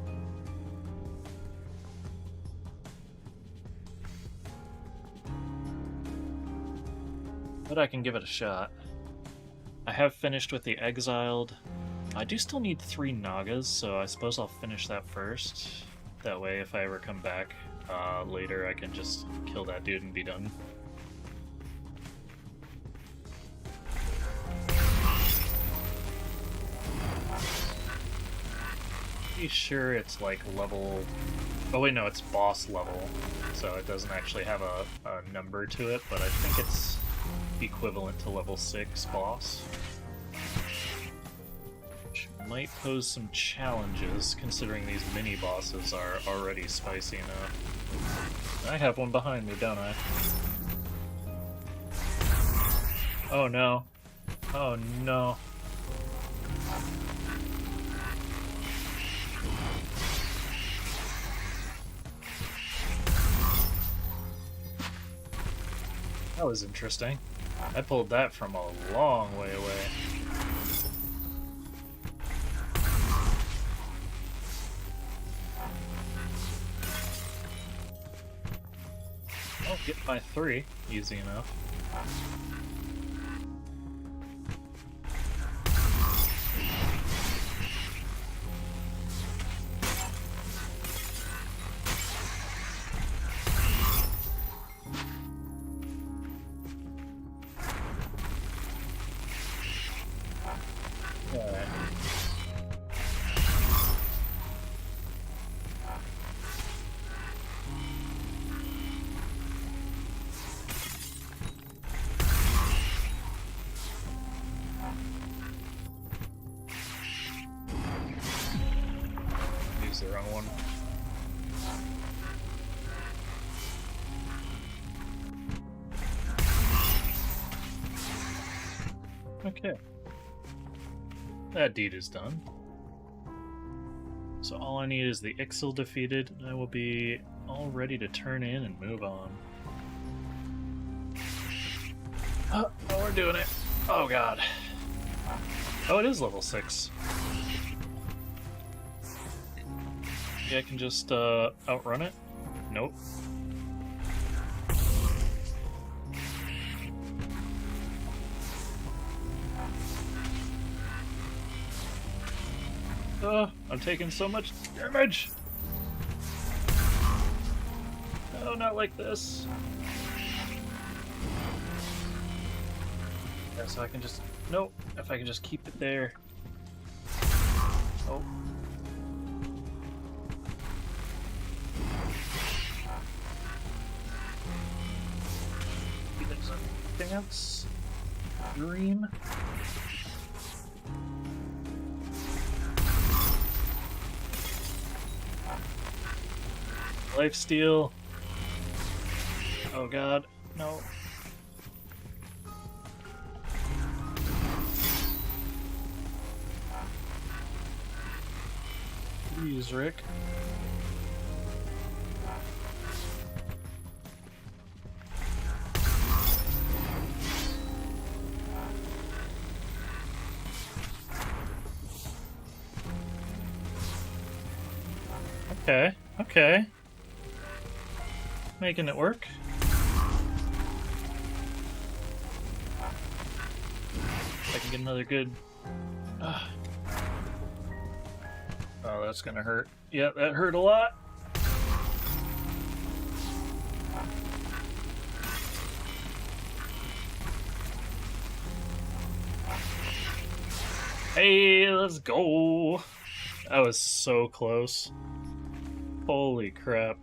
But I can give it a shot. I have finished with the Exiled. I do still need 3 Nagas, so I suppose I'll finish that first. That way, if I ever come back later, I can just kill that dude and be done. Pretty sure it's like level... Oh wait, no, it's boss level, so it doesn't actually have a number to it, but I think it's equivalent to level 6 boss. Which might pose some challenges, considering these mini-bosses are already spicy enough. I have one behind me, don't I? Oh no. Oh no. That was interesting. I pulled that from a long way away. I'll get my 3 easy enough. Use the wrong one. Okay. That deed is done. So all I need is the Ixil defeated, and I will be all ready to turn in and move on. Oh, we're doing it. Oh god. Oh, it is level 6. Yeah, I can just outrun it? Nope. I'm taking so much damage! No, not like this. Yeah, so I can just... Nope, if I can just keep it there. Oh. There's a dance dream. Lifesteal. Oh god, no. Please, Rick. Okay, okay. Making it work. I can get another good... Oh, that's gonna hurt. Yeah, that hurt a lot. Hey, let's go. That was so close. Holy crap.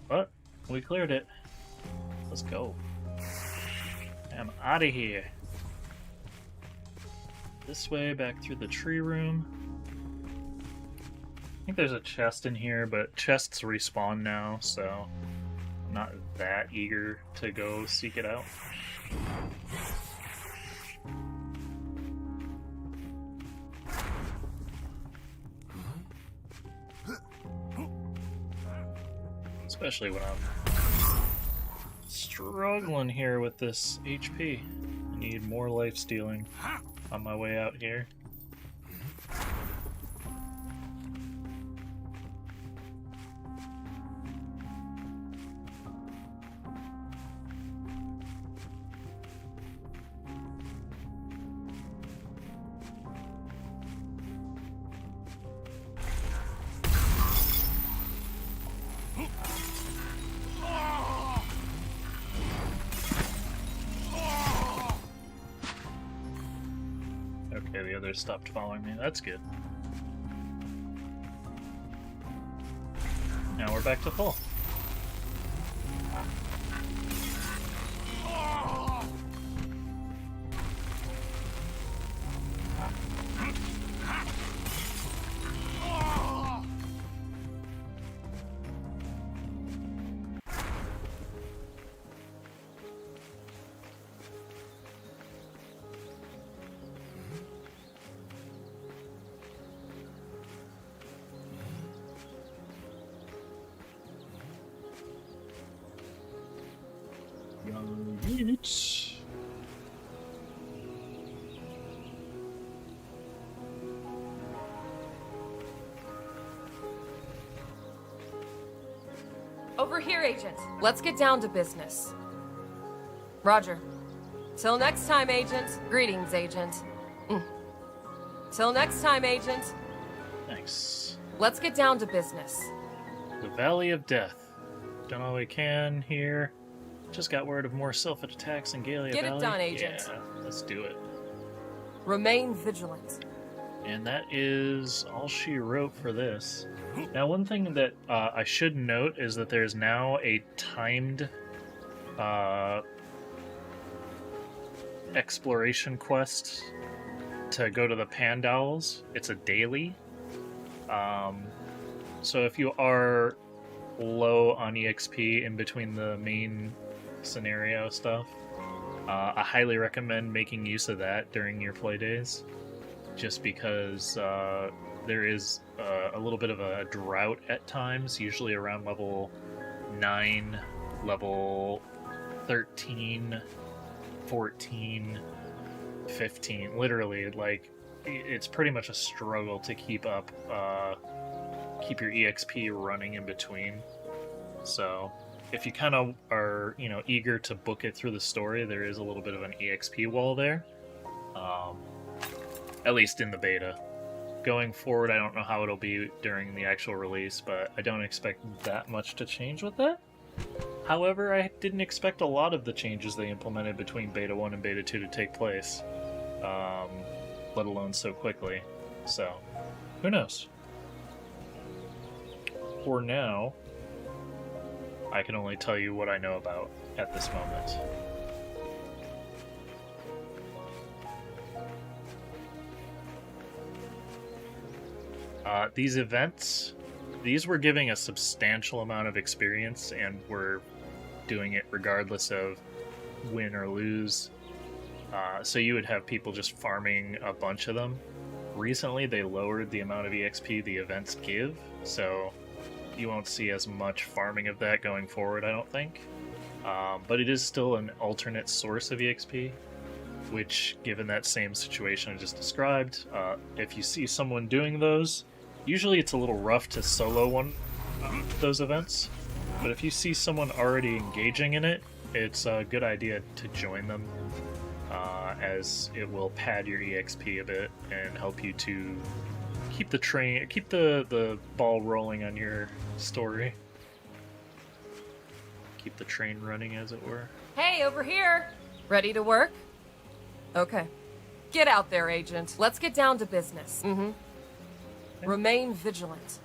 But we cleared it. Let's go. I'm out of here. This way, back through the tree room. I think there's a chest in here, but chests respawn now, so I'm not that eager to go seek it out. Especially when I'm struggling here with this HP. I need more life stealing on my way out here. Okay, the others stopped following me. That's good. Now we're back to full. Units. Over here, Agent. Let's get down to business. Roger. Till next time, Agent. Greetings, Agent. Till next time, Agent. Nice. Let's get down to business. The Valley of Death. Done all we can here. Just got word of more Sylphid attacks in Galia Get Valley. it done, Agent. Yeah, let's do it. Remain vigilant. And that is all she wrote for this. Now, one thing that I should note is that there's now a timed exploration quest to go to the Pandowls. It's a daily. So if you are low on EXP in between the main scenario stuff, I highly recommend making use of that during your play days, just because there is a little bit of a drought at times, usually around level 9, level 13, 14, 15. Literally, like, it's pretty much a struggle to keep up, keep your EXP running in between. So if you kind of are, eager to book it through the story, there is a little bit of an EXP wall there. At least in the beta. Going forward, I don't know how it'll be during the actual release, but I don't expect that much to change with that. However, I didn't expect a lot of the changes they implemented between Beta 1 and Beta 2 to take place, let alone so quickly. So, who knows? For now, I can only tell you what I know about at this moment. These events, these were giving a substantial amount of experience, and we're doing it regardless of win or lose. So you would have people just farming a bunch of them. Recently, they lowered the amount of EXP the events give, so you won't see as much farming of that going forward, I don't think. But it is still an alternate source of EXP, which, given that same situation I just described, if you see someone doing those, usually it's a little rough to solo one of those events, but if you see someone already engaging in it, it's a good idea to join them, as it will pad your EXP a bit and help you to keep the ball rolling on your story. Keep the train running, as it were. Hey, over here! Ready to work? Okay. Get out there, Agent. Let's get down to business. Mm-hmm. Remain vigilant.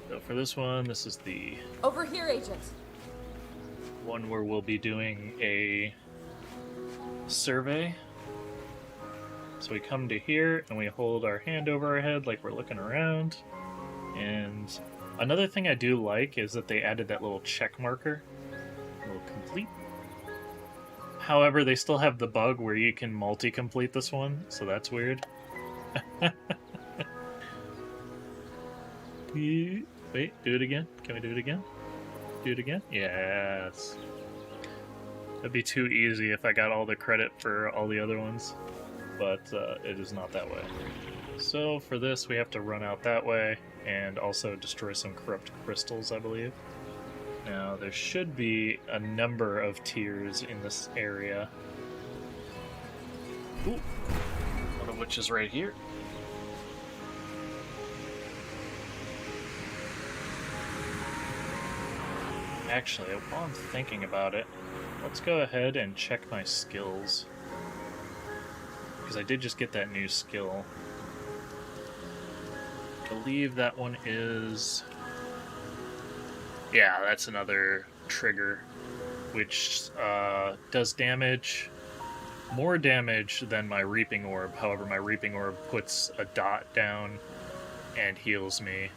So for this one, this is the... Over here, Agent. One where we'll be doing a survey. So we come to here and we hold our hand over our head like we're looking around. And another thing I do like is that they added that little check marker. A little complete. However, they still have the bug where you can multi-complete this one, so that's weird. Wait, do it again? Can we do it again? Do it again? Yes. That'd be too easy if I got all the credit for all the other ones, but it is not that way. So for this, we have to run out that way and also destroy some corrupt crystals, I believe. Now, there should be a number of tiers in this area. Ooh. One of which is right here. Actually, while I'm thinking about it, let's go ahead and check my skills. Because I did just get that new skill. I believe that one is... Yeah, that's another trigger, which does damage, more damage than my Reaping Orb. However, my Reaping Orb puts a dot down and heals me.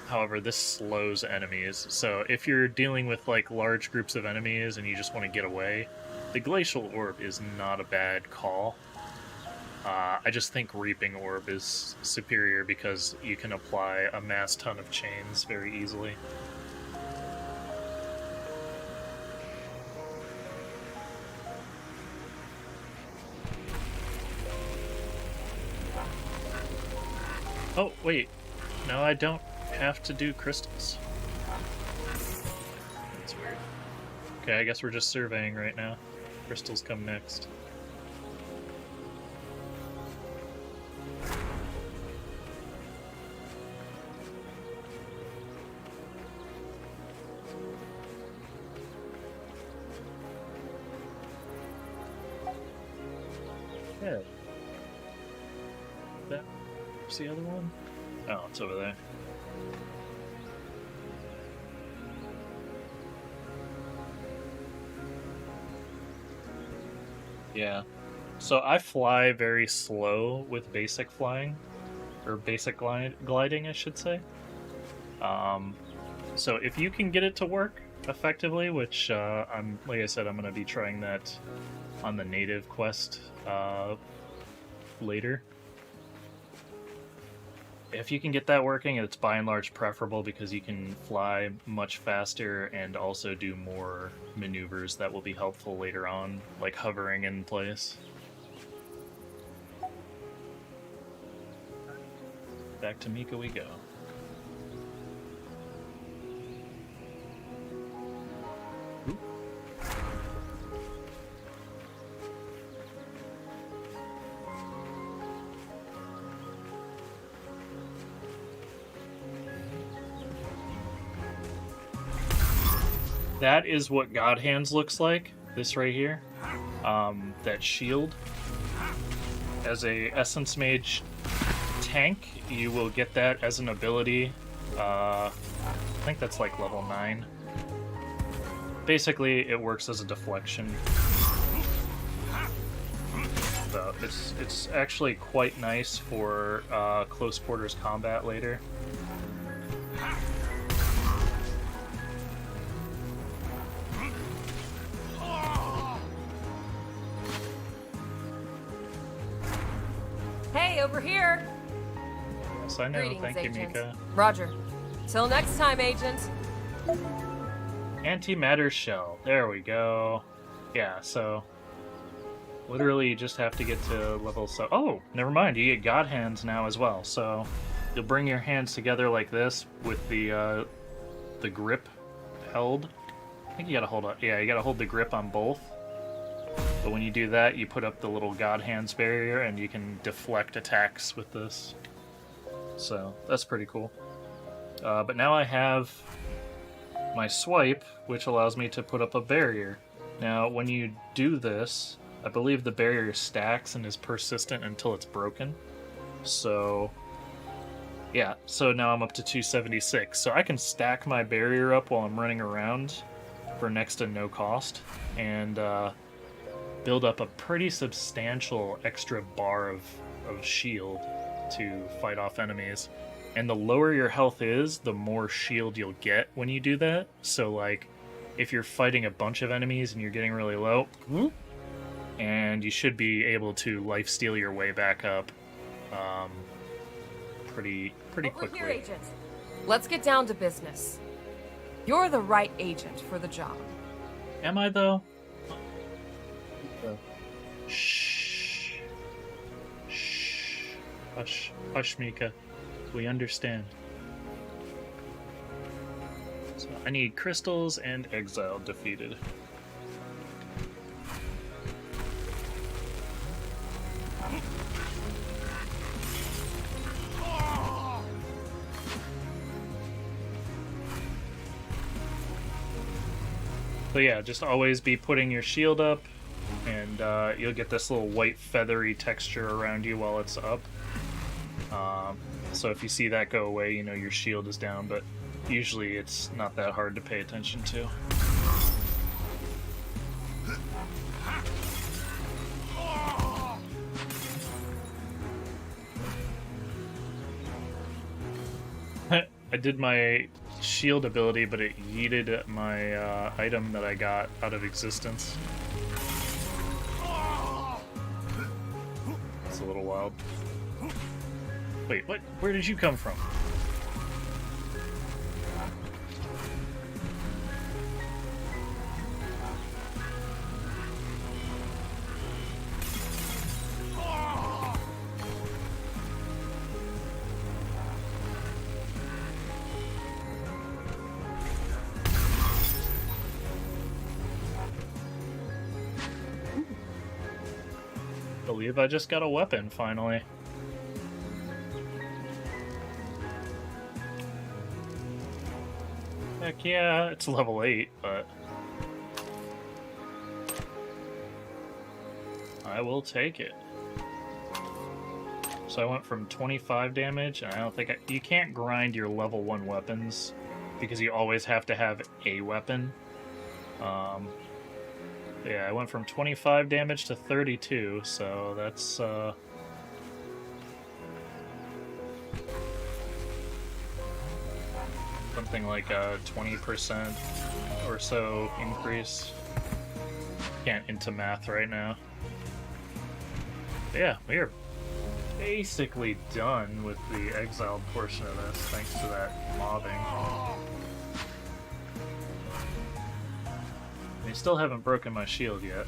However, this slows enemies, so if you're dealing with like large groups of enemies and you just want to get away, the Glacial Orb is not a bad call. I just think Reaping Orb is superior because you can apply a mass ton of chains very easily. Oh, wait. No, I don't have to do crystals. That's weird. Okay, I guess we're just surveying right now. Crystals come next. Yeah. What's the other one? Oh, it's over there. Yeah. So I fly very slow with basic flying. Or basic gliding, I should say. So if you can get it to work effectively, which like I said, I'm going to be trying that on the native quest later. If you can get that working, it's by and large preferable because you can fly much faster and also do more maneuvers that will be helpful later on, like hovering in place. Back to Mika we go. Oop. That is what God Hands looks like, this right here. That shield. As a Essence Mage tank, you will get that as an ability I think that's like level 9. Basically, it works as a deflection. So it's actually quite nice for close quarters combat later. Hey, over here! Yes, I know. Greetings, Thank you, agent. Mika. Roger. Till next time, agent. Antimatter shell. There we go. Yeah, so literally you just have to get to level so. Oh, never mind. You get God hands now as well. So you'll bring your hands together like this with the grip held. I think you gotta hold up. Yeah, you gotta hold the grip on both. But when you do that, you put up the little God hands barrier, and you can deflect attacks with this. So that's pretty cool. But now I have my swipe, which allows me to put up a barrier. Now, when you do this, I believe the barrier stacks and is persistent until it's broken. So, yeah, so now I'm up to 276. So I can stack my barrier up while I'm running around for next to no cost, and build up a pretty substantial extra bar of shield to fight off enemies. And the lower your health is, the more shield you'll get when you do that. So, like, if you're fighting a bunch of enemies and you're getting really low, and you should be able to lifesteal your way back up pretty Over quickly. here, agent. Let's get down to business. You're the right agent for the job. Am I, though? Shh. Shh. Hush. Hush, Mika. We understand. So I need crystals and exile defeated. So yeah, just always be putting your shield up, and you'll get this little white feathery texture around you while it's up. So if you see that go away, you know your shield is down, but usually it's not that hard to pay attention to. I did my shield ability, but it yeeted my item that I got out of existence. It's a little wild. Wait, what? Where did you come from? I believe I just got a weapon finally. Heck yeah, it's level 8, but I will take it. So I went from 25 damage, and I don't think you can't grind your level 1 weapons because you always have to have a weapon. Yeah, I went from 25 damage to 32, so that's something like a 20% or so increase. Can't into math right now. But yeah, we are basically done with the exiled portion of this, thanks to that mobbing. They still haven't broken my shield yet.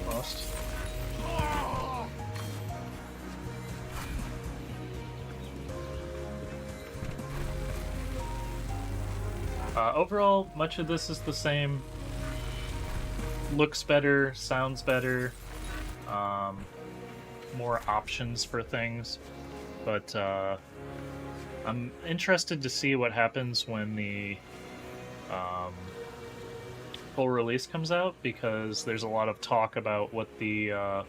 Lost. Overall, much of this is the same. Looks better, sounds better, more options for things, but I'm interested to see what happens when the full release comes out, because there's a lot of talk about what the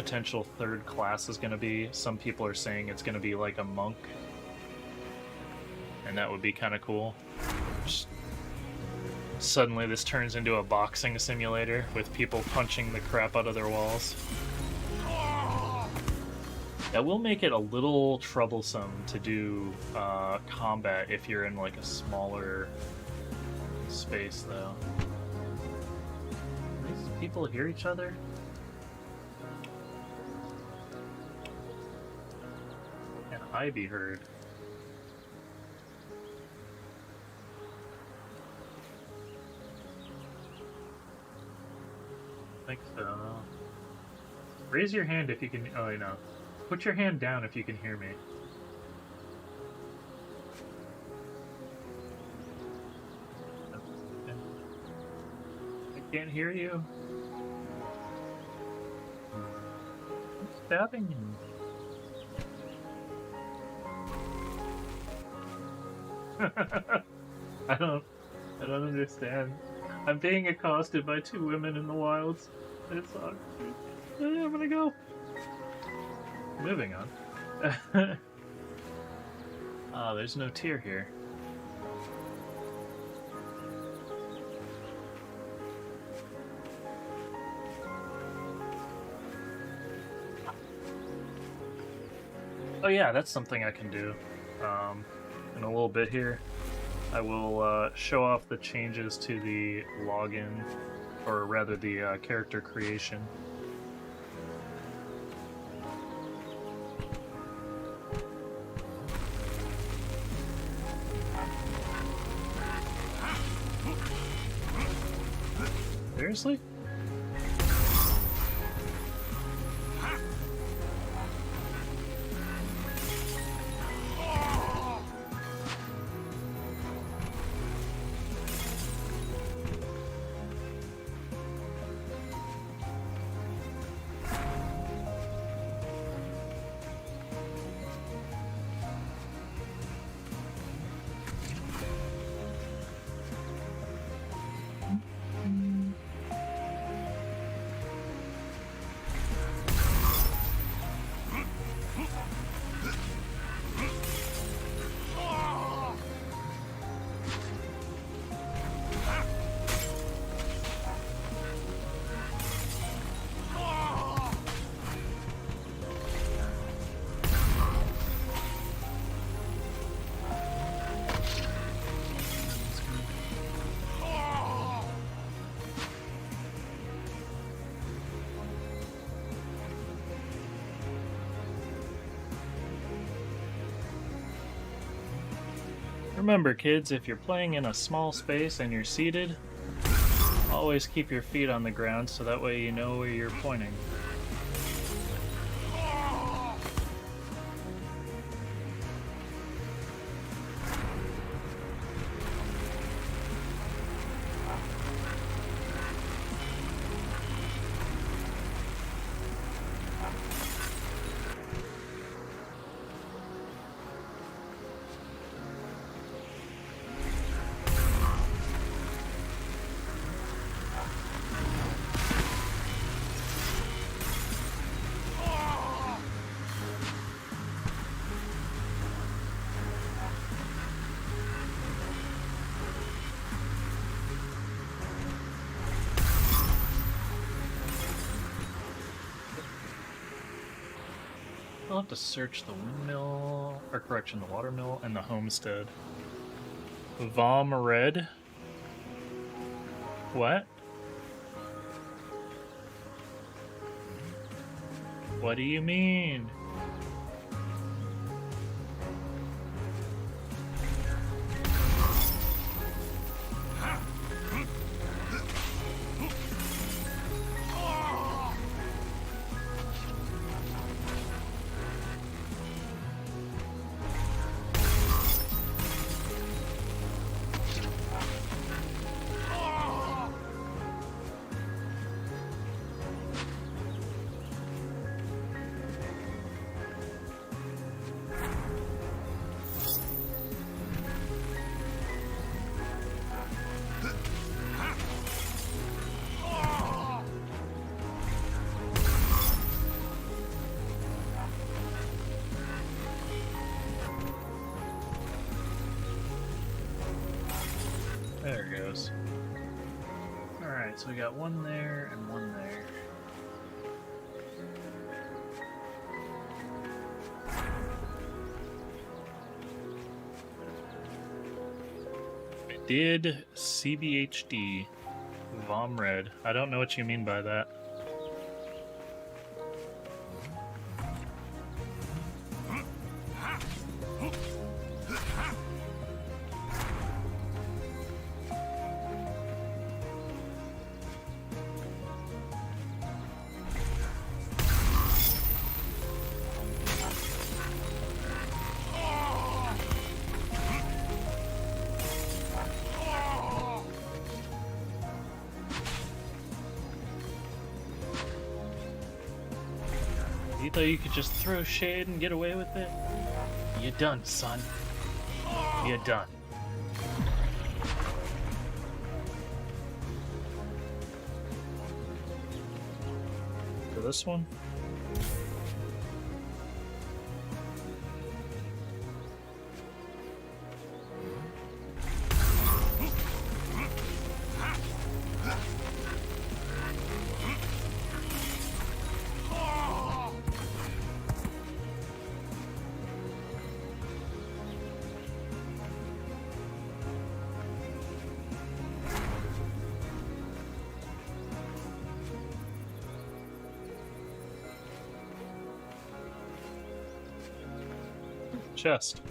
potential third class is going to be. Some people are saying it's going to be like a monk, and that would be kind of cool. Just suddenly this turns into a boxing simulator with people punching the crap out of their walls. That will make it a little troublesome to do combat if you're in like a smaller space, though. Do these people hear each other? Can I be heard? I think so. Raise your hand if you can. Oh, you know. Put your hand down if you can hear me. I can't hear you. Who's stabbing you? I don't understand. I'm being accosted by two women in the wilds. It's on. I'm gonna go. Moving on. There's no tier here. Oh yeah, that's something I can do. In a little bit here, I will show off the changes to the login, or rather the character creation. Seriously? Remember, kids, if you're playing in a small space and you're seated, always keep your feet on the ground so that way you know where you're pointing. I'll have to search the windmill, or correction, the watermill, and the homestead. Vom Red? What? What do you mean? There it goes. Alright, so we got one there and one there. I did CBHD. Vom Red. I don't know what you mean by that. You thought you could just throw shade and get away with it? You done, son. You done. For this one? Chest.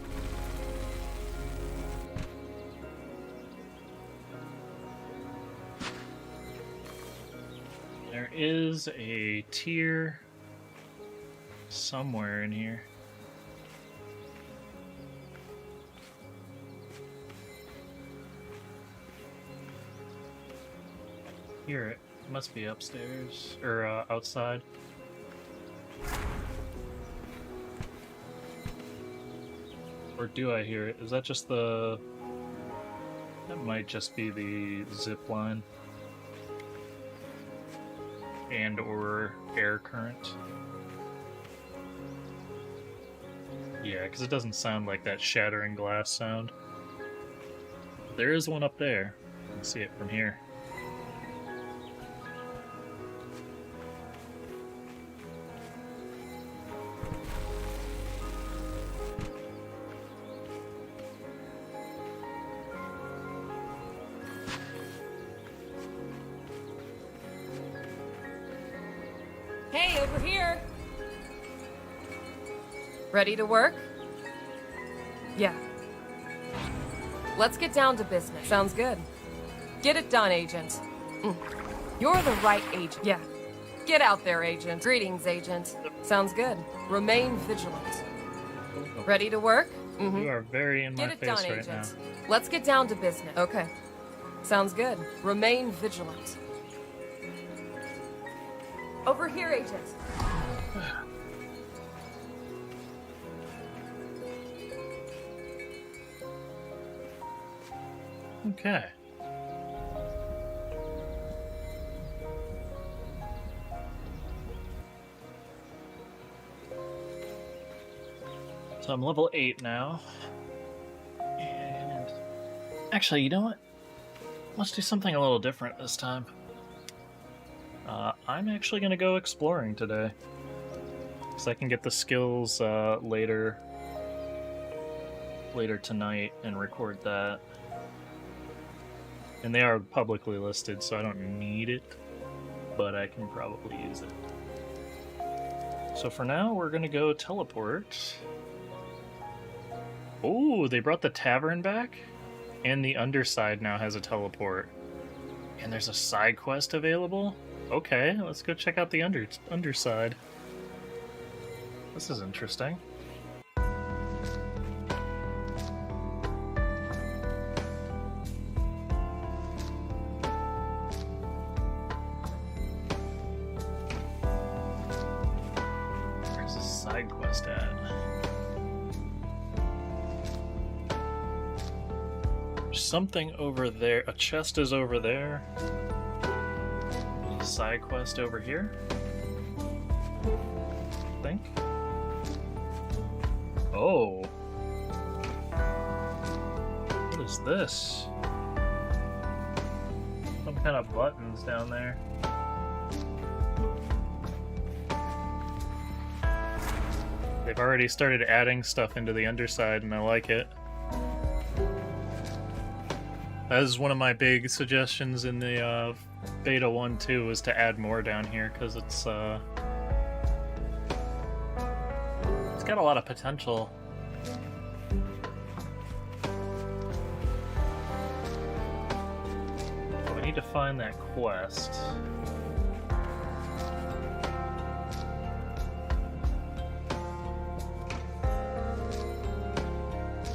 There is a tier somewhere in here. Hear it. Must be upstairs or outside. Or do I hear it? Is that just the... That might just be the zip line. And or air current. Yeah, because it doesn't sound like that shattering glass sound. There is one up there. You can see it from here. Hey, over here! Ready to work? Yeah. Let's get down to business. Sounds good. Get it done, Agent. You're the right agent. Yeah. Get out there, Agent. Greetings, Agent. Sounds good. Remain vigilant. Ready to work? You are very in my Get it face done, right Agent. now. Let's get down to business. Okay. Sounds good. Remain vigilant. Over here, Agent. Okay. So I'm level 8 now. And actually, you know what? Let's do something a little different this time. I'm actually going to go exploring today. Because I can get the skills later tonight and record that. And they are publicly listed, so I don't need it, but I can probably use it. So for now, we're going to go teleport. Oh, they brought the tavern back? And the underside now has a teleport. And there's a side quest available? Okay, let's go check out the underside. This is interesting. Where's the side quest at? There's something over there. A chest is over there. Side quest over here, I think. Oh. What is this? kind of buttons down there? They've already started adding stuff into the underside, and I like it. That is one of my big suggestions in the beta 1 too, was to add more down here, because it's got a lot of potential. But we need to find that quest.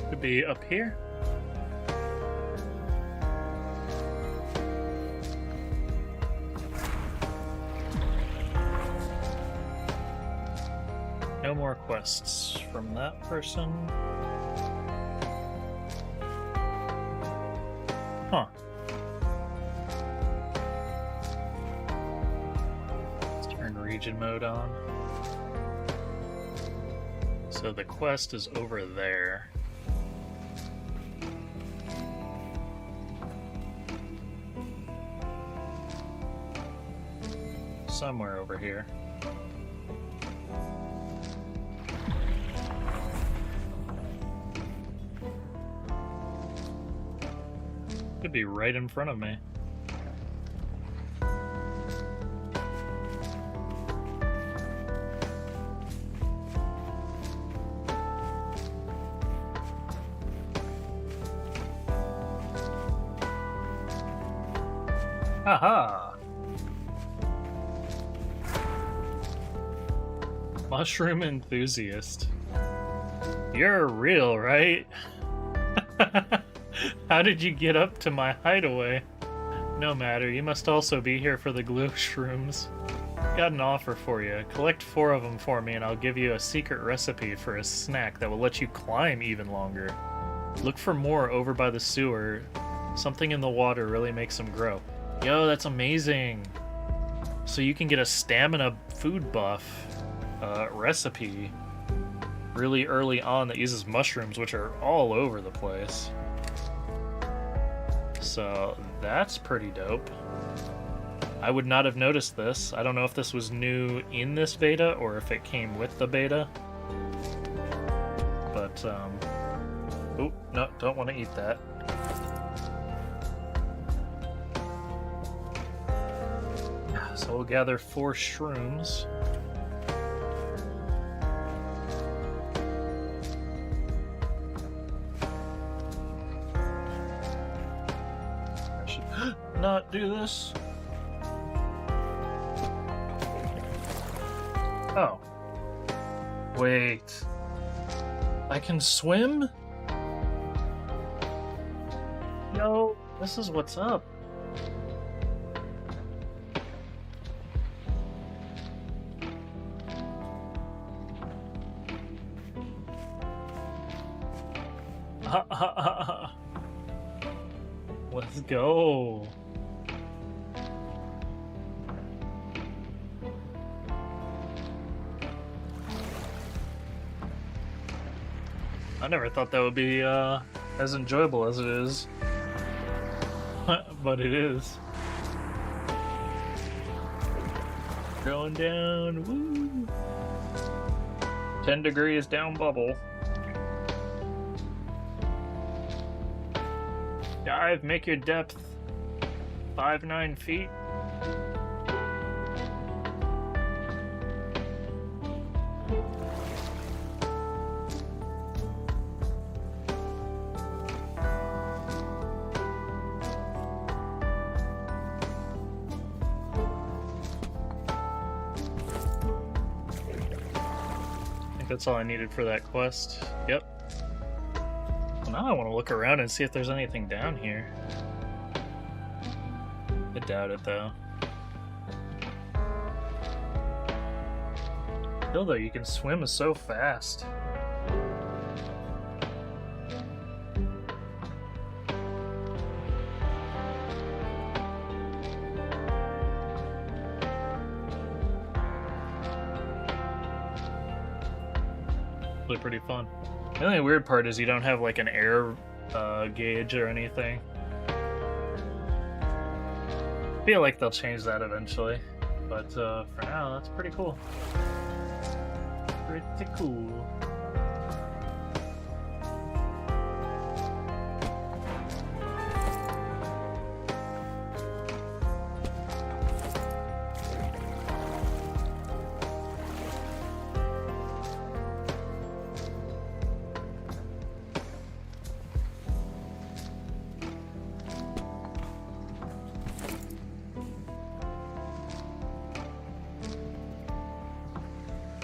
Could be up here. No more quests from that person. Huh. Let's turn region mode on. So the quest is over there. Somewhere over here. Could be right in front of me. Haha! Mushroom enthusiast. You're real, right? How did you get up to my hideaway? No matter, you must also be here for the glue shrooms. Got an offer for you. Collect 4 of them for me and I'll give you a secret recipe for a snack that will let you climb even longer. Look for more over by the sewer. Something in the water really makes them grow. Yo, that's amazing! So you can get a stamina food buff recipe really early on that uses mushrooms, which are all over the place. So that's pretty dope. I would not have noticed this. I don't know if this was new in this beta or if it came with the beta. But, oh, no, don't want to eat that. So we'll gather 4 shrooms. Not do this. Oh. Wait. I can swim? Yo, this is what's up. Let's go. I never thought that would be as enjoyable as it is. But it is. Going down, woo! 10 degrees down bubble. Dive, make your depth 5-9 feet. I think that's all I needed for that quest. Yep. Well, now I want to look around and see if there's anything down here. I doubt it, though. Still, though, you can swim so fast. Really pretty fun. The only weird part is you don't have like an air gauge or anything. feel like they'll change that eventually, but for now, that's pretty cool. Pretty cool.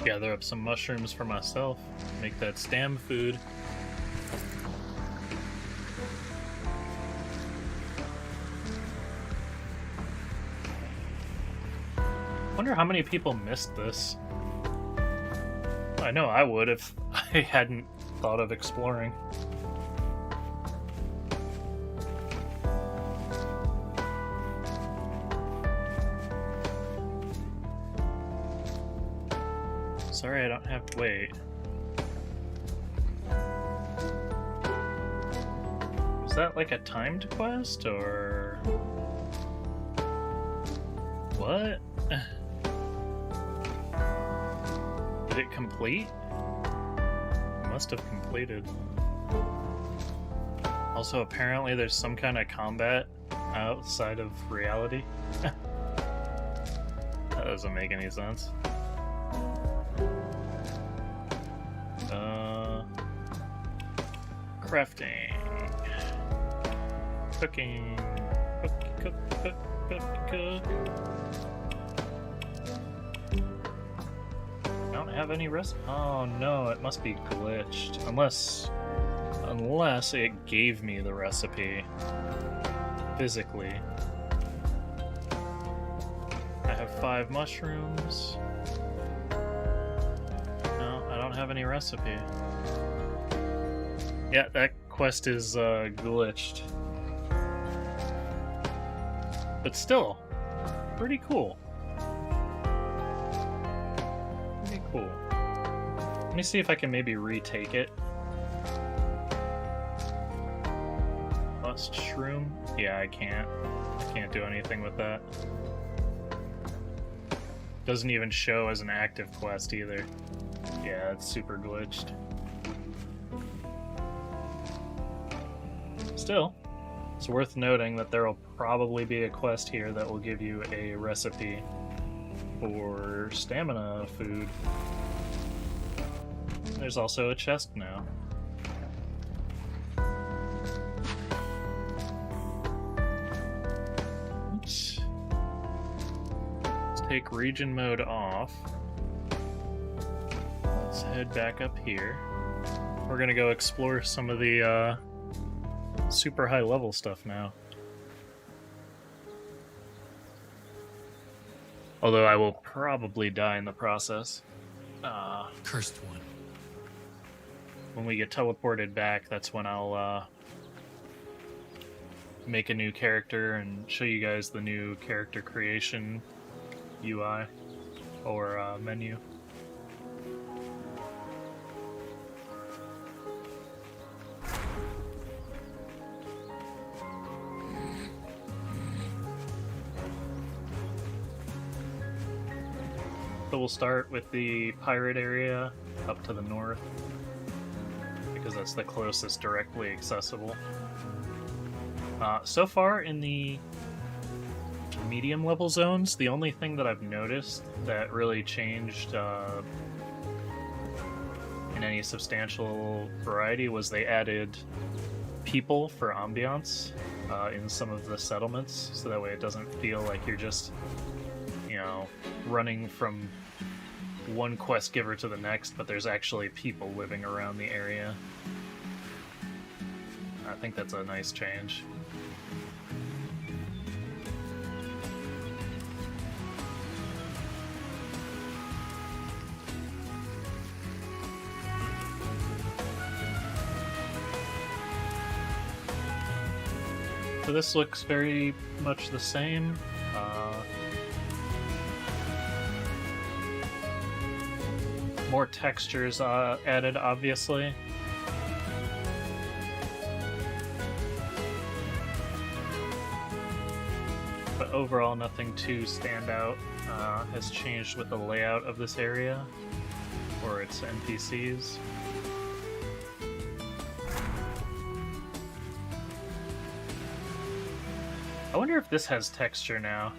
Gather up some mushrooms for myself, make that stam food. Wonder how many people missed this. I know I would if I hadn't thought of exploring. Sorry, I don't have to wait. Is that like a timed quest, or... What? Did it complete? It must have completed. Also, apparently there's some kind of combat outside of reality. That doesn't make any sense. Crafting, cooking, cook. I don't have any recipe. Oh no, it must be glitched. Unless it gave me the recipe physically. I have 5 mushrooms. No, I don't have any recipe. Yeah, that quest is glitched. But still, pretty cool. Pretty cool. Let me see if I can maybe retake it. Must shroom? Yeah, I can't. I can't do anything with that. Doesn't even show as an active quest either. Yeah, it's super glitched. Still, it's worth noting that there will probably be a quest here that will give you a recipe for stamina food. There's also a chest now. Let's take region mode off. Let's head back up here. We're gonna go explore some of the super high level stuff now. Although I will probably die in the process. Cursed one. When we get teleported back, that's when I'll make a new character and show you guys the new character creation UI or menu. So we'll start with the pirate area up to the north, because that's the closest directly accessible. So far in the medium level zones, the only thing that I've noticed that really changed in any substantial variety was they added people for ambiance in some of the settlements, so that way it doesn't feel like you're just, you know, running from one quest giver to the next, but there's actually people living around the area. I think that's a nice change. So this looks very much the same. More textures added, obviously. But overall, nothing too standout has changed with the layout of this area or its NPCs. I wonder if this has texture now.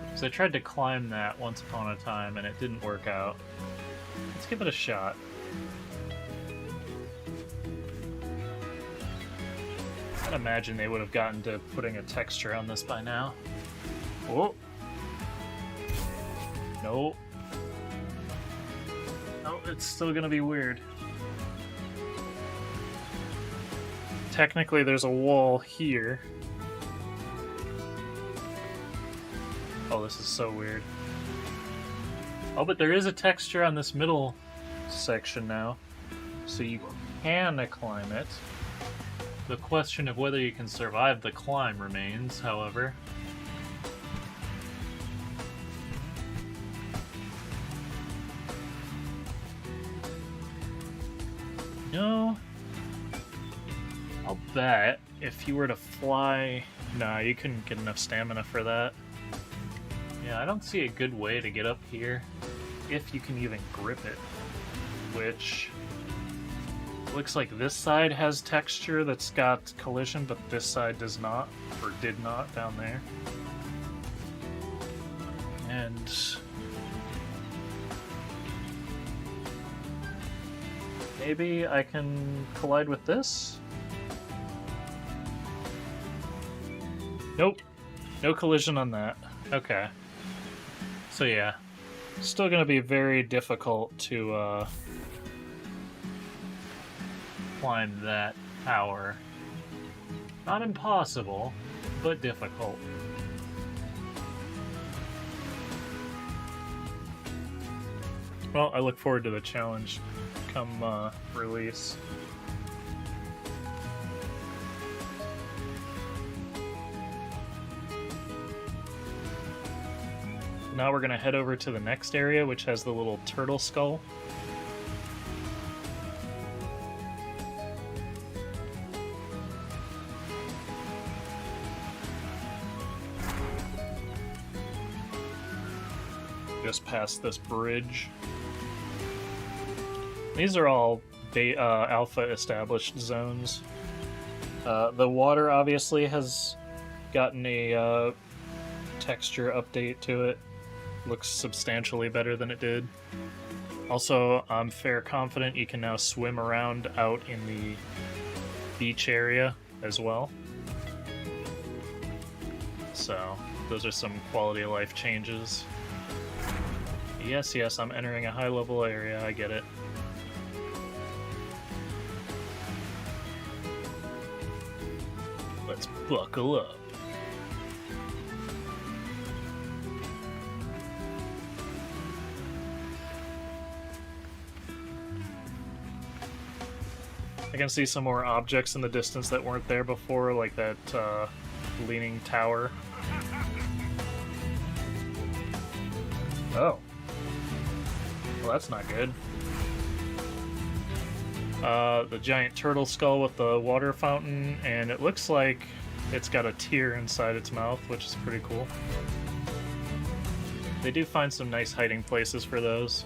Because I tried to climb that once upon a time and it didn't work out. Let's give it a shot. I'd imagine they would have gotten to putting a texture on this by now. Oh! No. Oh, it's still gonna be weird. Technically, there's a wall here. Oh, this is so weird. Oh, but there is a texture on this middle section now. So you can climb it. The question of whether you can survive the climb remains, however. No. I'll bet if you were to fly... Nah, you couldn't get enough stamina for that. Yeah, I don't see a good way to get up here, if you can even grip it. Which... looks like this side has texture that's got collision, but this side does not, or did not down there. And... maybe I can collide with this? Nope. No collision on that. Okay. So yeah. Still gonna be very difficult to, climb that tower. Not impossible, but difficult. Well, I look forward to the challenge come release. Now we're gonna head over to the next area, which has the little turtle skull. Just past this bridge. These are all alpha established zones. The water obviously has gotten a texture update to it. Looks substantially better than it did. Also, I'm fair confident you can now swim around out in the beach area as well. So, those are some quality of life changes. Yes, yes, I'm entering a high-level area, I get it. Let's buckle up. I can see some more objects in the distance that weren't there before, like that leaning tower. Oh. Well, that's not good. The giant turtle skull with the water fountain, and it looks like it's got a tear inside its mouth, which is pretty cool. They do find some nice hiding places for those.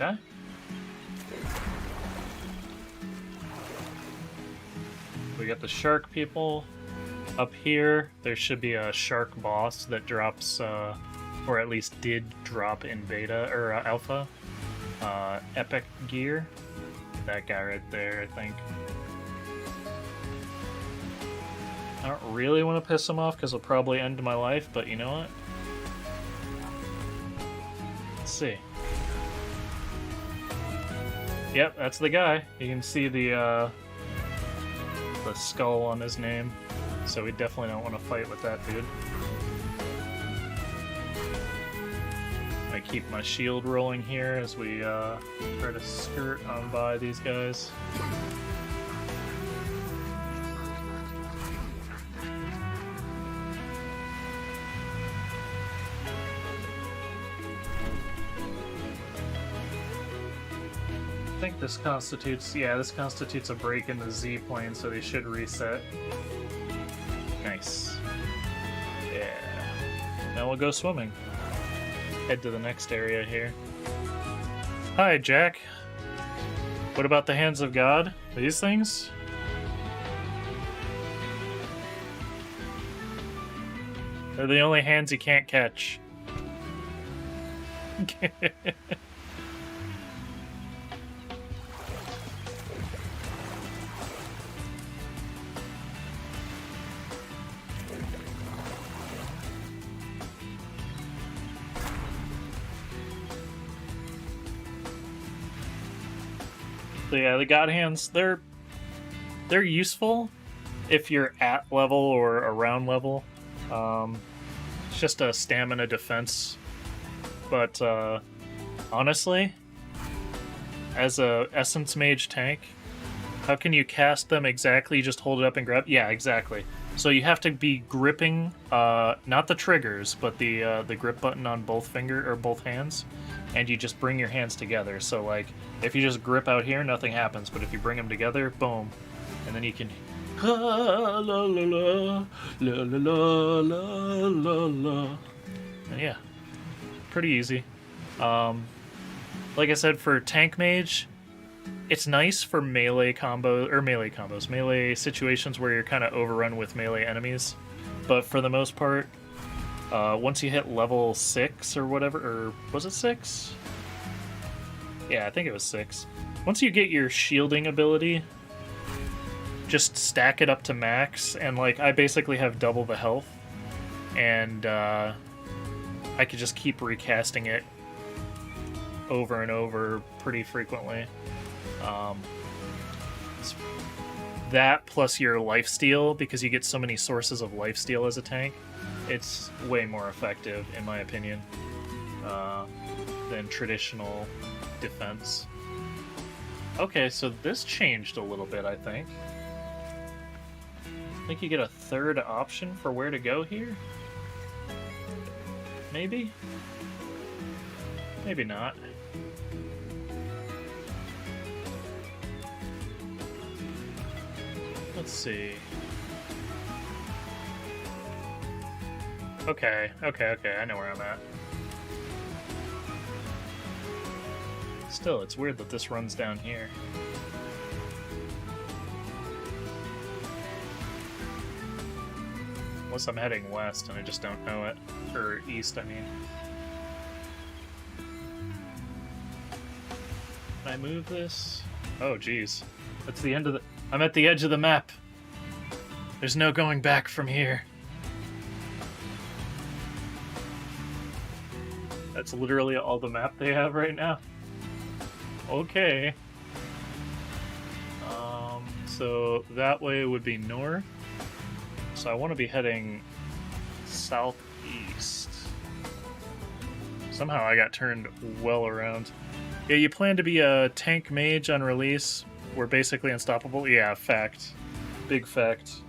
Okay. We got the shark people. Up here, there should be a shark boss that drops, or at least did drop in beta, or alpha. Epic gear. That guy right there, I think. I don't really want to piss him off because he'll probably end my life, but you know what? Let's see. Yep, that's the guy. You can see the skull on his name, so we definitely don't want to fight with that dude. gonna keep my shield rolling here as we try to skirt on by these guys. I think this constitutes, this constitutes a break in the Z plane, so they should reset. Nice. Yeah. Now we'll go swimming. Head to the next area here. Hi, Jack. What about the hands of God? These things? They're the only hands you can't catch. So yeah, the God Hands, they're useful if you're at level or around level. It's just a stamina defense. But honestly, as a Essence Mage tank, how can you cast them exactly? You just hold it up and grab? Yeah, exactly. So you have to be gripping, not the triggers, but the grip button on both hands, and you just bring your hands together. So like, if you just grip out here, nothing happens. But if you bring them together, boom, and then you can. La la la la la la la la. And yeah, pretty easy. Like I said, for tank mage, it's nice for melee situations where you're kind of overrun with melee enemies. But for the most part, once you hit level 6 or whatever, or was it 6? Yeah, I think it was 6. Once you get your shielding ability, just stack it up to max, and like I basically have double the health, and I could just keep recasting it over and over pretty frequently. That plus your lifesteal, because you get so many sources of lifesteal as a tank, it's way more effective, in my opinion, than traditional defense. Okay, so this changed a little bit, I think. I think you get a third option for where to go here? Maybe? Maybe not. Let's see. Okay, I know where I'm at. Still, it's weird that this runs down here. Unless I'm heading west and I just don't know it. Or east, I mean. Can I move this? Oh, geez. That's the end of the... I'm at the edge of the map. There's no going back from here. That's literally all the map they have right now. Okay. So that way would be north. So I want to be heading southeast. Somehow I got turned well around. Yeah, you plan to be a tank mage on release. We're basically unstoppable. Yeah, fact. Big fact.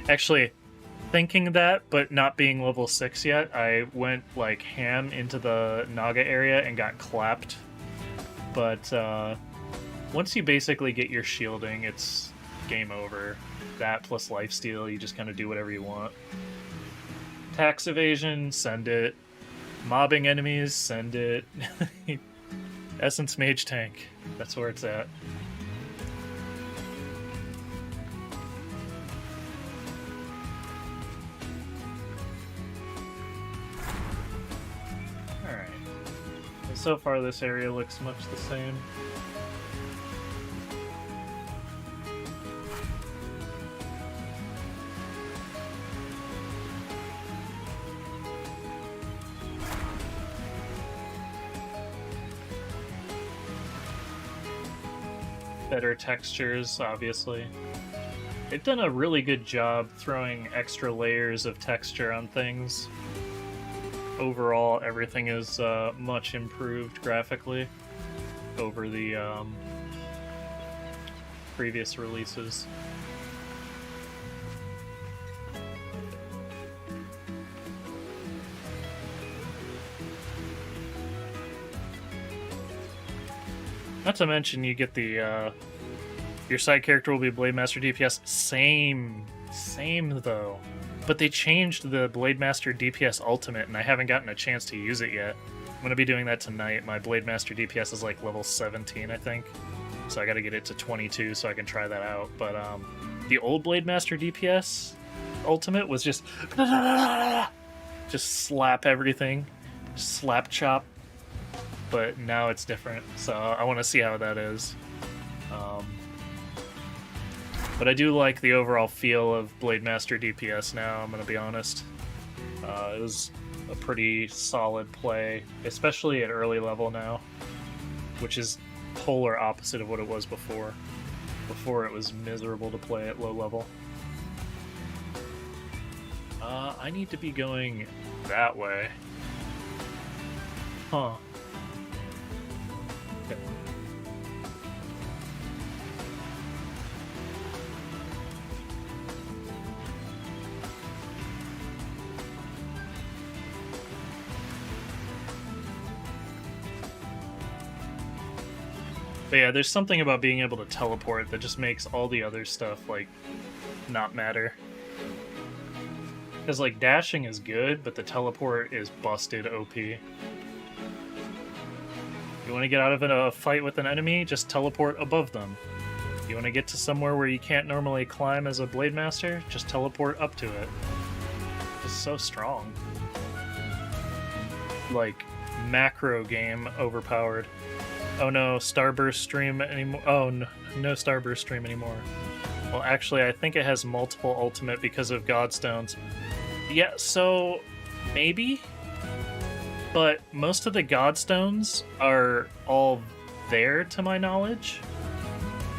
Actually, thinking that, but not being level 6 yet, I went like ham into the Naga area and got clapped. But once you basically get your shielding, it's game over. That plus lifesteal, you just kind of do whatever you want. Tax evasion, send it. Mobbing enemies, send it. Essence Mage tank, that's where it's at. Alright. So far this area looks much the same. Better textures, obviously. They've done a really good job throwing extra layers of texture on things. overall everything is much improved graphically over the previous releases. Not to mention you get the your side character will be Blade Master DPS. Same though. But they changed the Blade Master DPS Ultimate, and I haven't gotten a chance to use it yet. I'm gonna be doing that tonight. My Blade Master DPS is like level 17, I think. So I gotta get it to 22 so I can try that out. But the old Blade Master DPS Ultimate was just slap everything. Slap chop. But now it's different, so I want to see how that is. But I do like the overall feel of Blade Master DPS now, I'm going to be honest. It was a pretty solid play, especially at early level now, which is polar opposite of what it was before. Before it was miserable to play at low level. I need to be going that way. Huh. Okay. But yeah, there's something about being able to teleport that just makes all the other stuff, like, not matter. Because, like, dashing is good, but the teleport is busted OP. You want to get out of a fight with an enemy, just teleport above them. You want to get to somewhere where you can't normally climb as a Blade Master, just teleport up to it. It's so strong. Like, macro game overpowered. Oh no, Starburst stream anymore. Oh, no Starburst stream anymore. Well, actually, I think it has multiple ultimate because of Godstones. Yeah, so maybe? But most of the Godstones are all there, to my knowledge.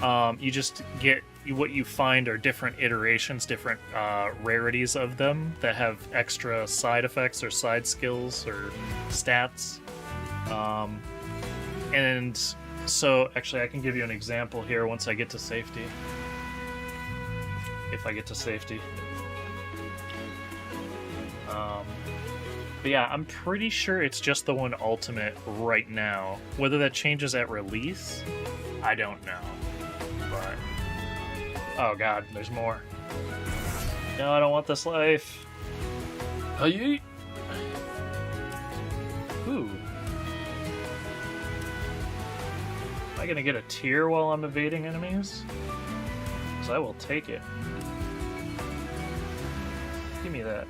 You just get... What you find are different iterations, different rarities of them that have extra side effects or side skills or stats. And so, actually, I can give you an example here once I get to safety. If I get to safety. But yeah, I'm pretty sure it's just the one ultimate right now. Whether that changes at release, I don't know. But... oh god, there's more. No, I don't want this life. Yeet. Ooh. Am I gonna get a tier while I'm evading enemies? Because I will take it. Give me that.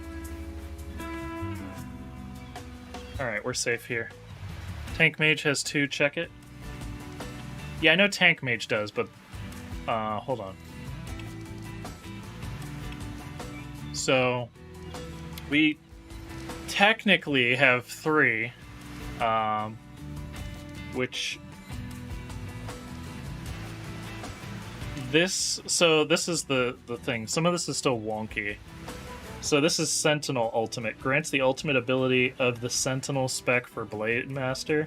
Alright, we're safe here. Tank Mage has 2, check it. Yeah, I know Tank Mage does, but... hold on. So... we technically have 3. Which... this is the thing. Some of this is still wonky. So this is Sentinel Ultimate. Grants the ultimate ability of the Sentinel spec for Blade Master.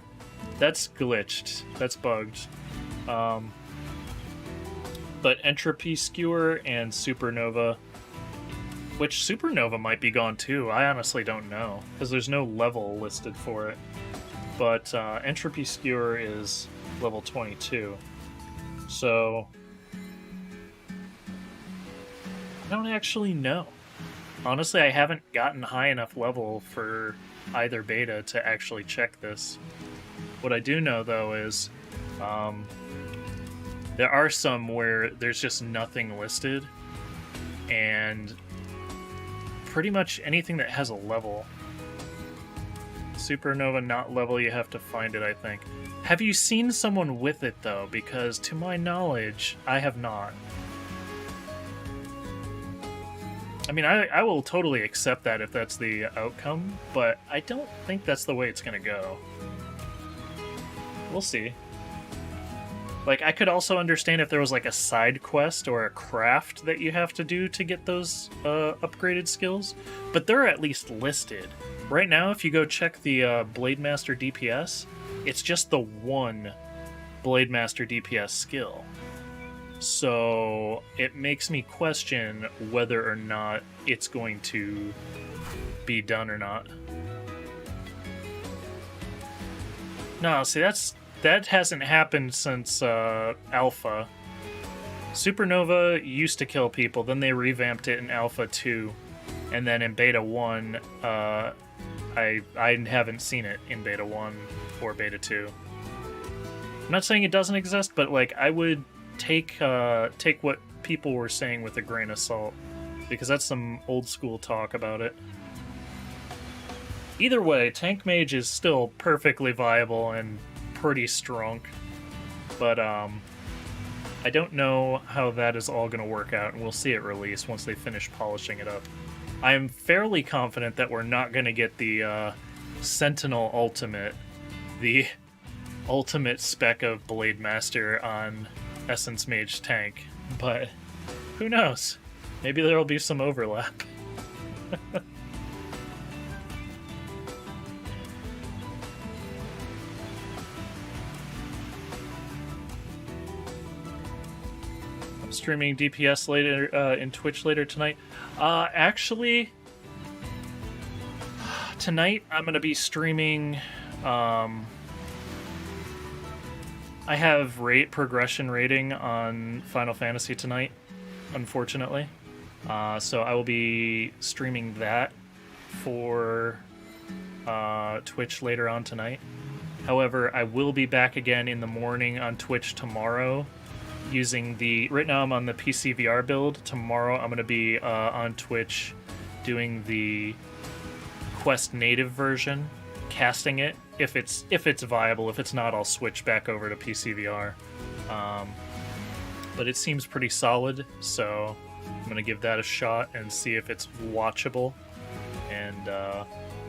That's glitched. That's bugged. But Entropy Skewer and Supernova... which Supernova might be gone too. I honestly don't know. Because there's no level listed for it. But Entropy Skewer is level 22. So... I don't actually know. Honestly, I haven't gotten high enough level for either beta to actually check this. What I do know, though, is there are some where there's just nothing listed, and pretty much anything that has a level. Supernova not level, you have to find it, I think. Have you seen someone with it, though? Because, to my knowledge, I have not. I mean, I will totally accept that if that's the outcome, but I don't think that's the way it's gonna go. We'll see. Like, I could also understand if there was, like, a side quest or a craft that you have to do to get those upgraded skills, but they're at least listed. Right now, if you go check the Blade Master DPS, it's just the one Blade Master DPS skill. So it makes me question whether or not it's going to be done or not. No, see, that hasn't happened since Alpha. Supernova used to kill people, then they revamped it in Alpha 2, and then in Beta 1, I haven't seen it in Beta 1 or Beta 2. I'm not saying it doesn't exist, but like I would take what people were saying with a grain of salt, because that's some old school talk about it. Either way, Tank Mage is still perfectly viable and pretty strong, but I don't know how that is all going to work out, and we'll see it release once they finish polishing it up. I am fairly confident that we're not going to get the Sentinel Ultimate, the ultimate spec of Blade Master on Essence Mage Tank, but who knows? Maybe there will be some overlap. Streaming DPS later in Twitch later tonight. Actually, tonight I'm gonna be streaming. I have progression rating on Final Fantasy tonight, unfortunately. So I will be streaming that for Twitch later on tonight. However, I will be back again in the morning on Twitch tomorrow. Right now I'm on the PC VR build. Tomorrow I'm going to be on Twitch doing the Quest native version, casting it if it's viable. If it's not, I'll switch back over to PC VR. But it seems pretty solid, so I'm going to give that a shot and see if it's watchable. And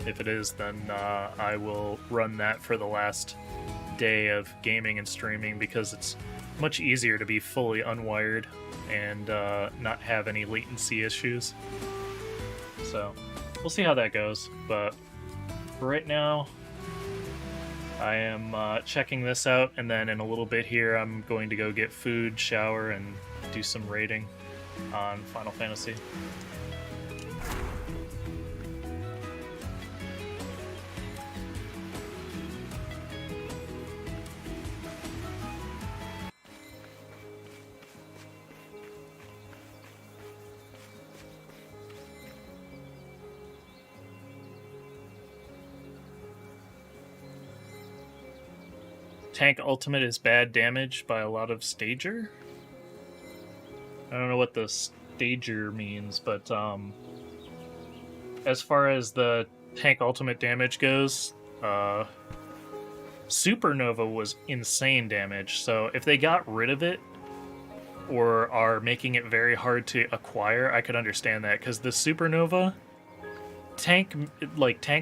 if it is, then I will run that for the last day of gaming and streaming, because it's much easier to be fully unwired and not have any latency issues. So we'll see how that goes, but for right now I am checking this out, and then in a little bit here I'm going to go get food, shower, and do some raiding on Final Fantasy. Tank Ultimate is bad damage by a lot of Stager? I don't know what the Stager means, but as far as the Tank Ultimate damage goes, Supernova was insane damage, so if they got rid of it or are making it very hard to acquire, I could understand that, because the Supernova Tank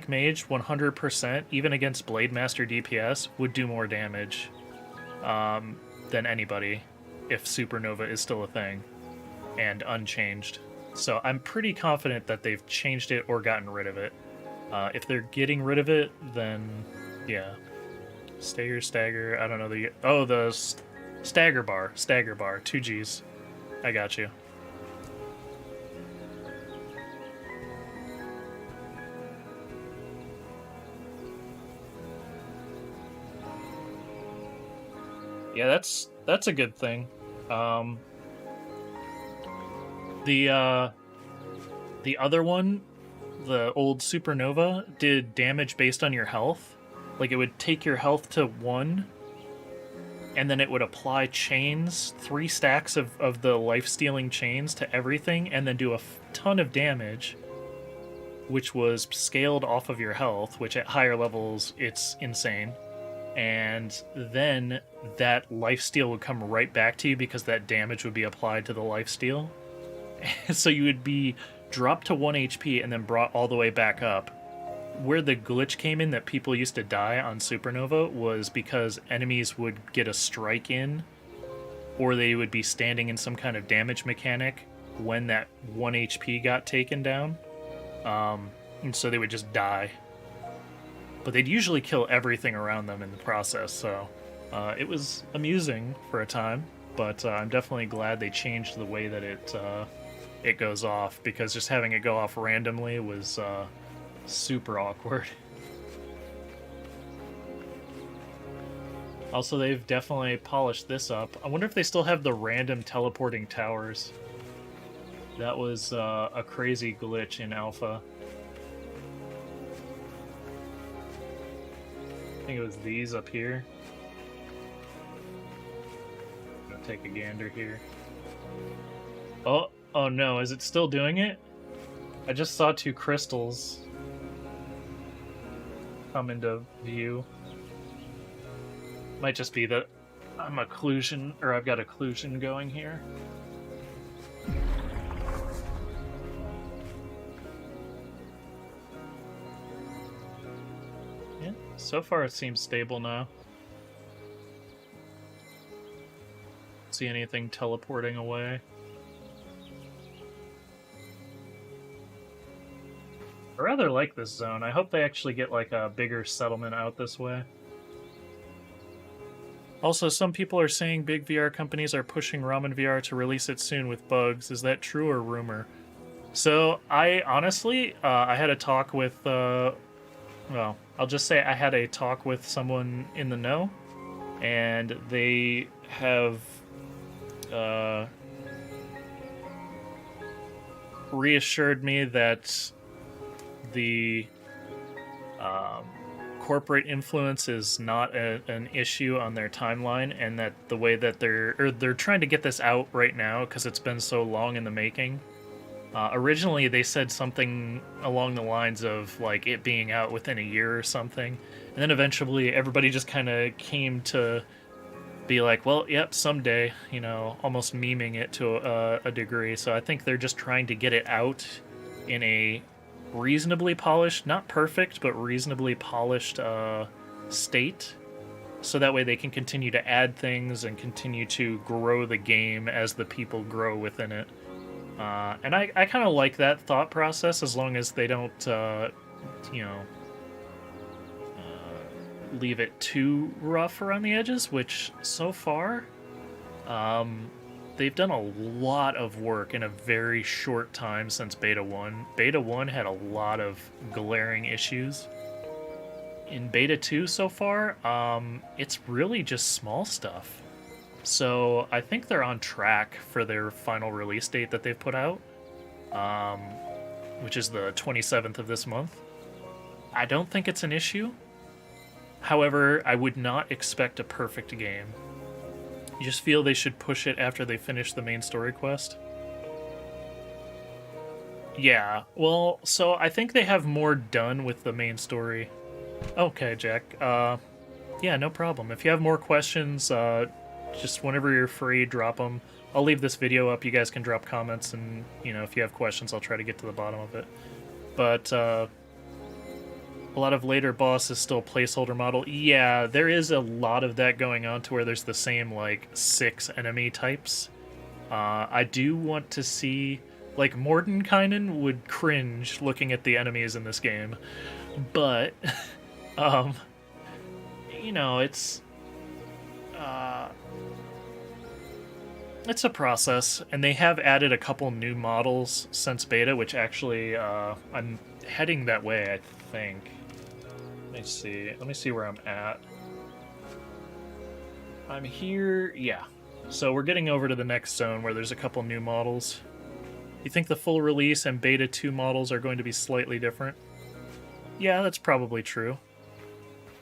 Mage 100%, even against Blade Master DPS, would do more damage than anybody if Supernova is still a thing and unchanged. So I'm pretty confident that they've changed it or gotten rid of it. If they're getting rid of it, then yeah. Stagger, I don't know the Stagger bar, 2 Gs. I got you. Yeah, that's a good thing. The other one, the old Supernova, did damage based on your health. Like, it would take your health to 1, and then it would apply chains, 3 stacks of the life-stealing chains to everything, and then do a ton of damage, which was scaled off of your health, which at higher levels, it's insane. And then that lifesteal would come right back to you because that damage would be applied to the lifesteal. So you would be dropped to 1 HP and then brought all the way back up. Where the glitch came in that people used to die on Supernova was because enemies would get a strike in, or they would be standing in some kind of damage mechanic when that 1 HP got taken down. And so they would just die but they'd usually kill everything around them in the process, so it was amusing for a time, but I'm definitely glad they changed the way that it goes off, because just having it go off randomly was super awkward. Also, they've definitely polished this up. I wonder if they still have the random teleporting towers. That was a crazy glitch in Alpha. I think it was these up here. I'm gonna take a gander here. Oh no, is it still doing it? I just saw 2 crystals come into view. Might just be that I've got occlusion going here. Yeah, so far it seems stable now. See anything teleporting away? I rather like this zone. I hope they actually get like a bigger settlement out this way. Also, some people are saying big VR companies are pushing Ramen VR to release it soon with bugs. Is that true or rumor? So, I honestly, I had a talk with, well, I'll just say I had a talk with someone in the know, and they have reassured me that the corporate influence is not an issue on their timeline, and that the way that they're trying to get this out right now because it's been so long in the making. Originally, they said something along the lines of like it being out within a year or something, and then eventually everybody just kind of came to be like, well, yep, someday, you know, almost memeing it to a degree. So I think they're just trying to get it out in a reasonably polished, not perfect, but reasonably polished state, so that way they can continue to add things and continue to grow the game as the people grow within it. And I kind of like that thought process, as long as they don't, you know, leave it too rough around the edges, which so far, they've done a lot of work in a very short time since Beta 1. Beta 1 had a lot of glaring issues. In Beta 2 so far, it's really just small stuff. So I think they're on track for their final release date that they've put out, which is the 27th of this month. I don't think it's an issue. However, I would not expect a perfect game. You just feel they should push it after they finish the main story quest? Yeah, well, so I think they have more done with the main story. Okay, Jack. Yeah, no problem. If you have more questions, just whenever you're free, drop them. I'll leave this video up. You guys can drop comments, and, you know, if you have questions, I'll try to get to the bottom of it. But, a lot of later bosses still placeholder model. Yeah, there is a lot of that going on, to where there's the same, like, 6 enemy types. I do want to see... Like, Mordenkainen would cringe looking at the enemies in this game. But, you know, it's a process, and they have added a couple new models since beta, which actually, I'm heading that way, I think. Let me see where I'm at. I'm here, yeah. So we're getting over to the next zone where there's a couple new models. You think the full release and beta 2 models are going to be slightly different? Yeah, that's probably true.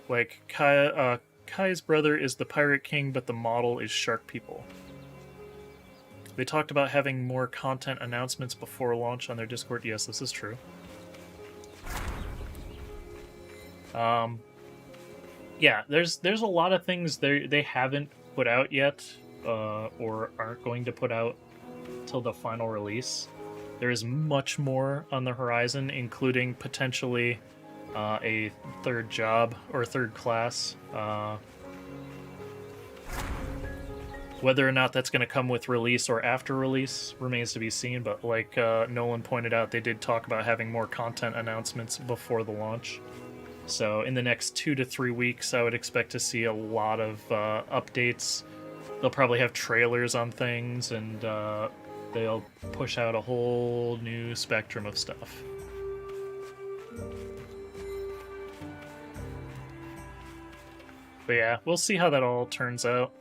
Like, Kai's brother is the Pirate King, but the model is Shark People. They talked about having more content announcements before launch on their Discord. Yes, this is true. Yeah, there's a lot of things they haven't put out yet, or aren't going to put out till the final release. There is much more on the horizon, including potentially a third job or third class. Whether or not that's going to come with release or after release remains to be seen, but like Nolan pointed out, they did talk about having more content announcements before the launch. So in the next 2 to 3 weeks, I would expect to see a lot of updates. They'll probably have trailers on things, and they'll push out a whole new spectrum of stuff. But yeah, we'll see how that all turns out.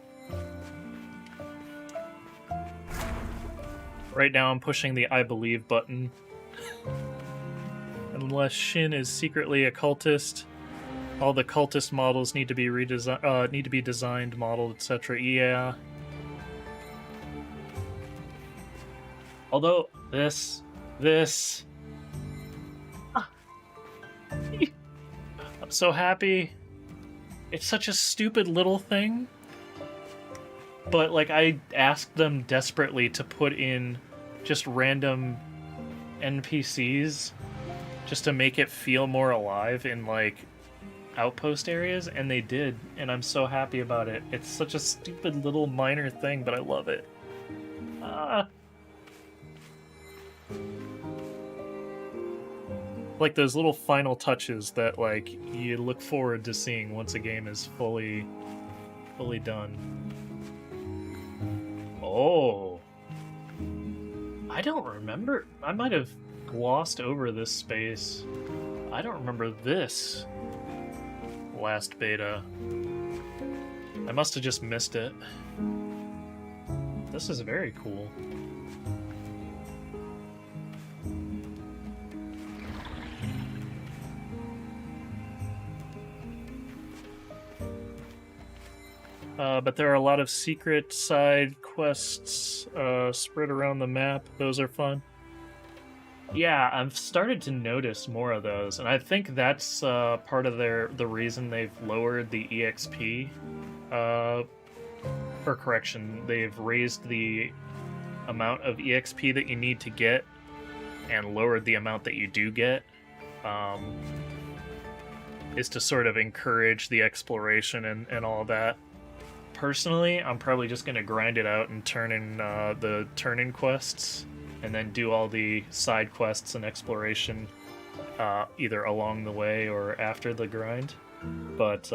Right now I'm pushing the I believe button. Unless Shin is secretly a cultist, all the cultist models need to be designed, modeled, etc. Yeah. Although this I'm so happy. It's such a stupid little thing. But like I asked them desperately to put in just random NPCs just to make it feel more alive in like outpost areas, and they did, and I'm so happy about it. It's such a stupid little minor thing, but I love it. Like those little final touches that like you look forward to seeing once a game is fully done. Oh, I don't remember. I might have glossed over this space. I don't remember this last beta. I must have just missed it. This is very cool. But there are a lot of secret side quests spread around the map. Those are fun. Yeah, I've started to notice more of those, and I think that's part of the reason they've lowered the EXP. For correction, they've raised the amount of EXP that you need to get and lowered the amount that you do get. Is to sort of encourage the exploration and all that. Personally, I'm probably just going to grind it out and turn in the turn-in quests, and then do all the side quests and exploration either along the way or after the grind. But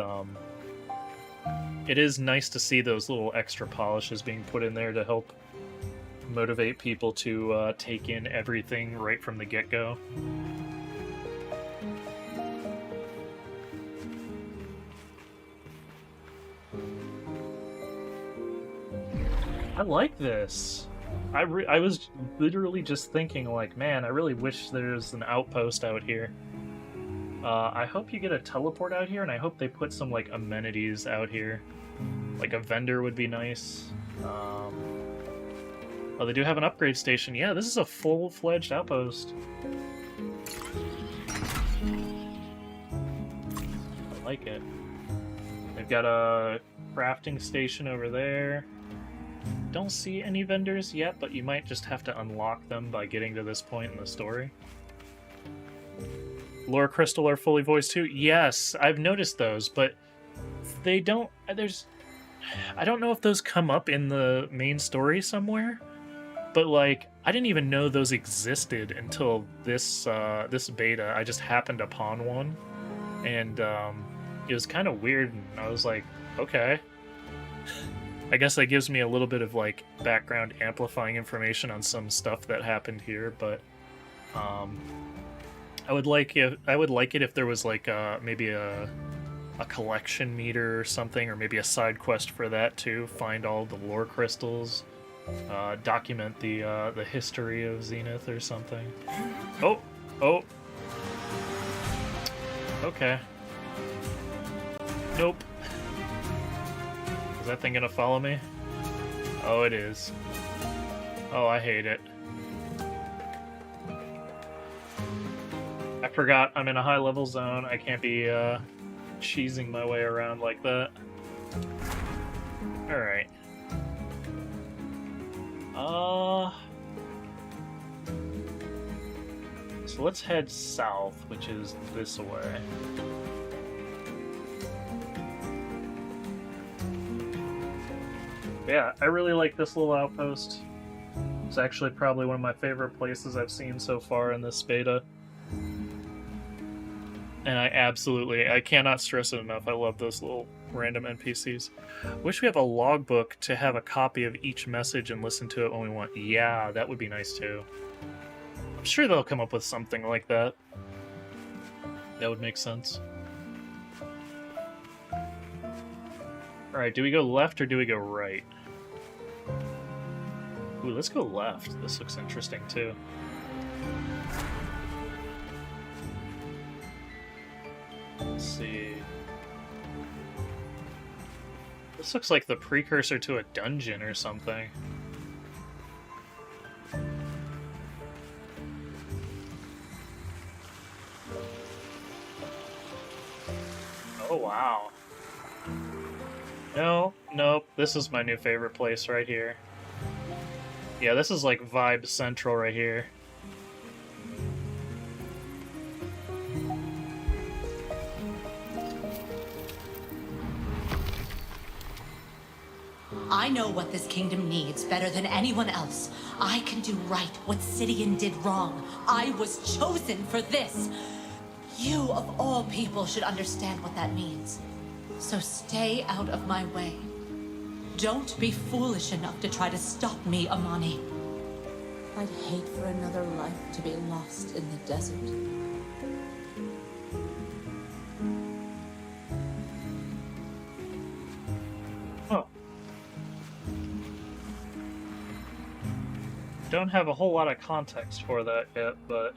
it is nice to see those little extra polishes being put in there to help motivate people to take in everything right from the get-go. I like this. I was literally just thinking, like, man, I really wish there's an outpost out here. I hope you get a teleport out here, and I hope they put some, like, amenities out here. Like, a vendor would be nice. Oh, they do have an upgrade station. Yeah, this is a full-fledged outpost. I like it. They've got a crafting station over there. Don't see any vendors yet, but you might just have to unlock them by getting to this point in the story. Lore Crystal are fully voiced too? Yes, I've noticed those, but they don't... I don't know if those come up in the main story somewhere, but like, I didn't even know those existed until this beta. I just happened upon one, and it was kind of weird, and I was like, okay. I guess that gives me a little bit of like background amplifying information on some stuff that happened here, but I would like it if there was like maybe a collection meter or something, or maybe a side quest for that too. Find all the lore crystals, document the history of Zenith or something. Oh, okay. Nope. Is that thing gonna follow me? Oh, it is. Oh, I hate it. I forgot I'm in a high-level zone. I can't be cheesing my way around like that. Alright. So let's head south, which is this way. Yeah, I really like this little outpost. It's actually probably one of my favorite places I've seen so far in this beta. And I cannot stress it enough. I love those little random NPCs. Wish we have a logbook to have a copy of each message and listen to it when we want. Yeah, that would be nice too. I'm sure they'll come up with something like that. That would make sense. Alright, do we go left or do we go right? Ooh, let's go left. This looks interesting too. Let's see. This looks like the precursor to a dungeon or something. Oh, wow. Nope. This is my new favorite place right here. Yeah, this is like vibe central right here. I know what this kingdom needs better than anyone else. I can do right what Sidian did wrong. I was chosen for this. You, of all people, should understand what that means. So stay out of my way. Don't be foolish enough to try to stop me, Amani. I'd hate for another life to be lost in the desert. Oh. Don't have a whole lot of context for that yet, but...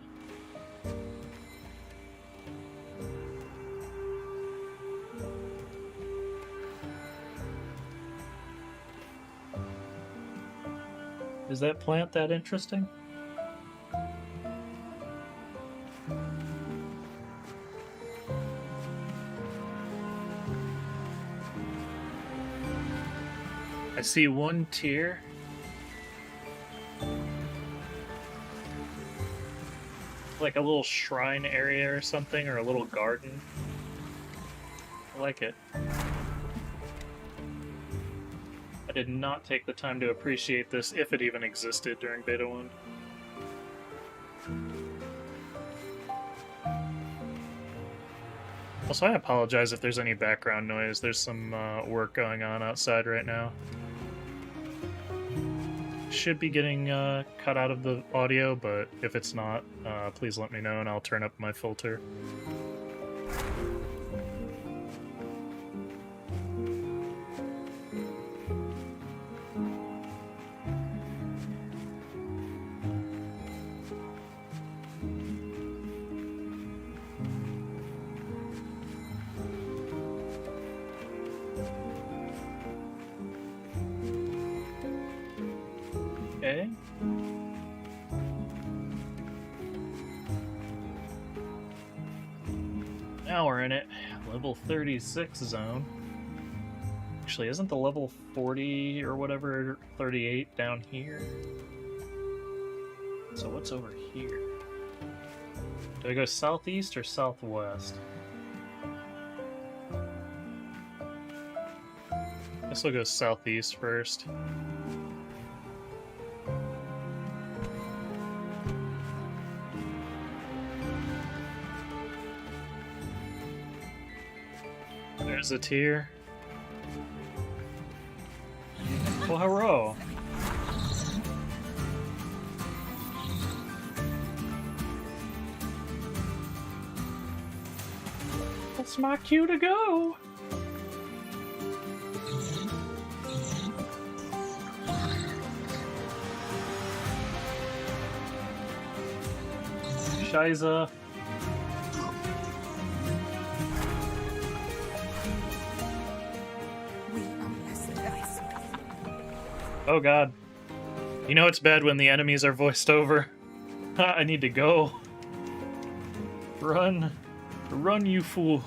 Is that plant that interesting? I see one tier. Like a little shrine area or something, or a little garden. I like it. I did not take the time to appreciate this, if it even existed during Beta 1. Also, I apologize if there's any background noise. There's some work going on outside right now. Should be getting cut out of the audio, but if it's not, please let me know and I'll turn up my filter. Okay. Now we're in it. Level 36 zone. Actually, isn't the level 40 or whatever 38 down here? So what's over here? Do I go southeast or southwest? Guess we'll go southeast first. There's a tier. Well, hello. That's my cue to go. Shiza. Oh god. You know it's bad when the enemies are voiced over. I need to go. Run. Run, you fool.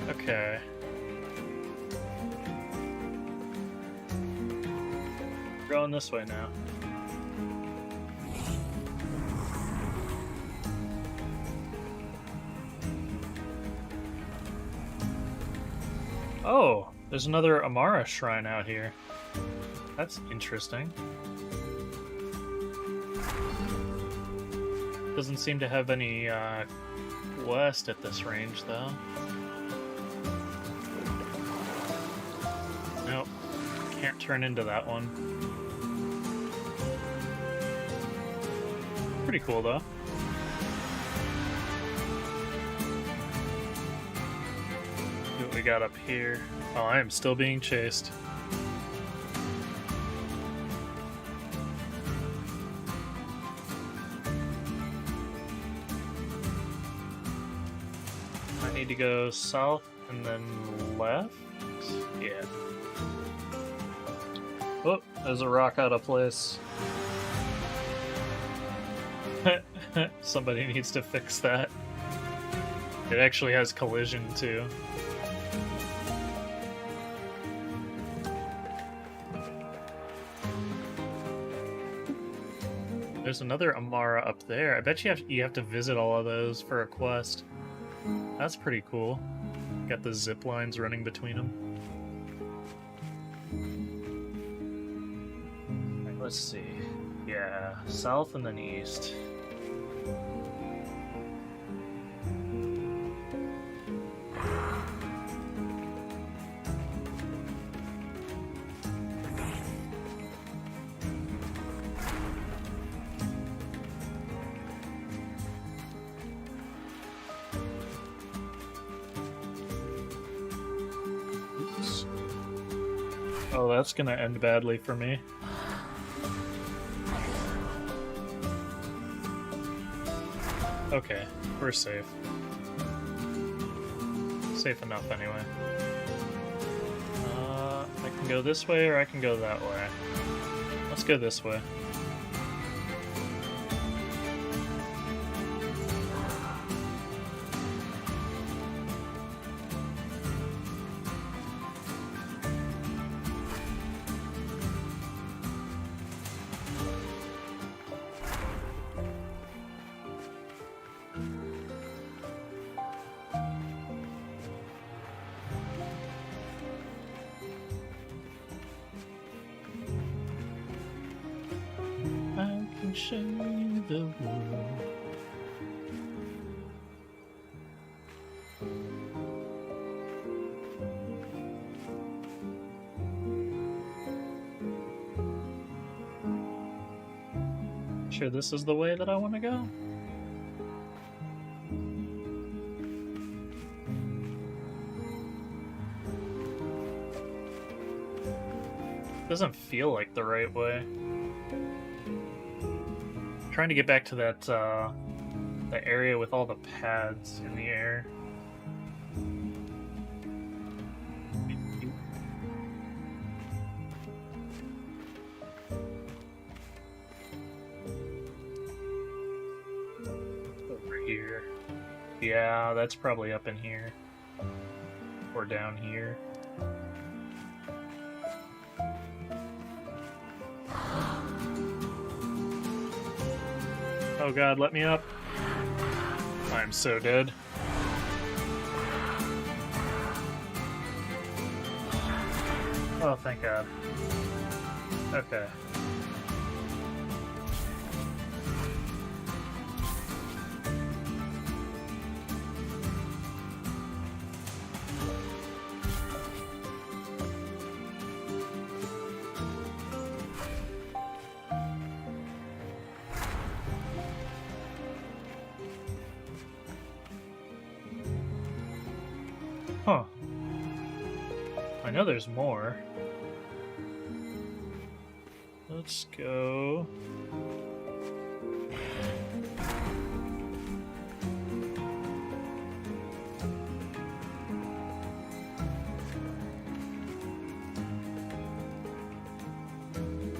Okay. Going this way now. Oh, there's another Amara shrine out here. That's interesting. Doesn't seem to have any quest at this range, though. Nope. Can't turn into that one. Pretty cool, though. See what we got up here. Oh, I am still being chased. I need to go south and then left? Yeah. Oh, there's a rock out of place. Somebody needs to fix that. It actually has collision too. There's another Amara up there. I bet you have to visit all of those for a quest. That's pretty cool. Got the zip lines running between them. Right, let's see. Yeah, south and then east. Oh, that's gonna end badly for me. Okay, we're safe. Safe enough, anyway. I can go this way or I can go that way. Let's go this way. Show you the world. Sure, this is the way that I want to go? Doesn't feel like the right way. Trying to get back to that the area with all the pads in the air. Over here. Yeah, that's probably up in here. Or down here. Oh god, let me up. I'm so dead. Oh, thank god. Okay. Huh. I know there's more. Let's go.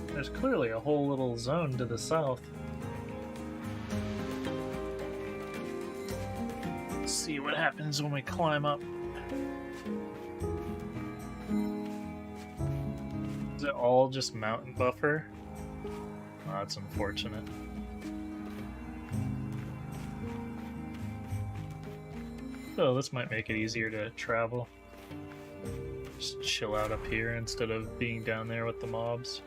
There's clearly a whole little zone to the south. Let's see what happens when we climb up. Is it all just mountain buffer? Oh, that's unfortunate. Oh, this might make it easier to travel. Just chill out up here instead of being down there with the mobs.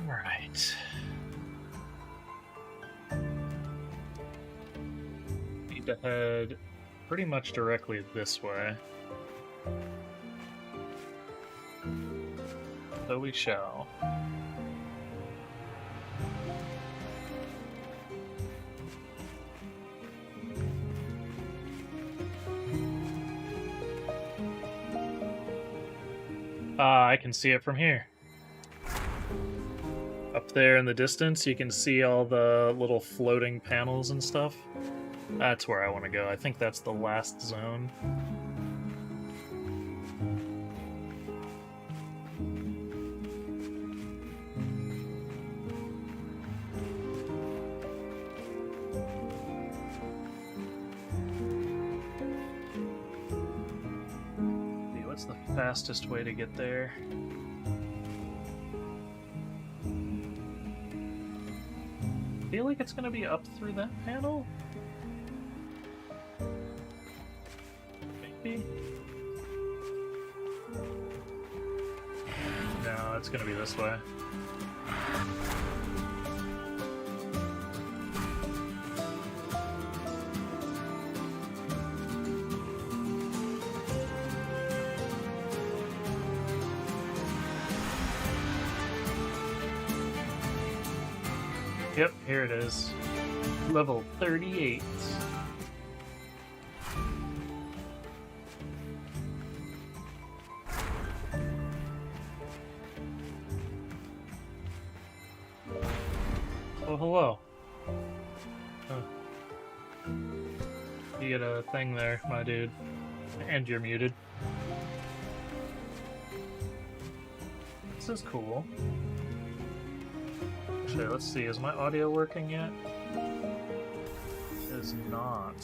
Alright. Need to head pretty much directly this way. So we shall. I can see it from here. Up there in the distance, you can see all the little floating panels and stuff. That's where I want to go. I think that's the last zone. What's the fastest way to get there? I feel like it's gonna be up through that panel? Maybe? No, it's gonna be this way. Yep, here it is. Level 38. Oh, hello. You get a thing there, my dude. And you're muted. This is cool. Actually, let's see, is my audio working yet? It is not.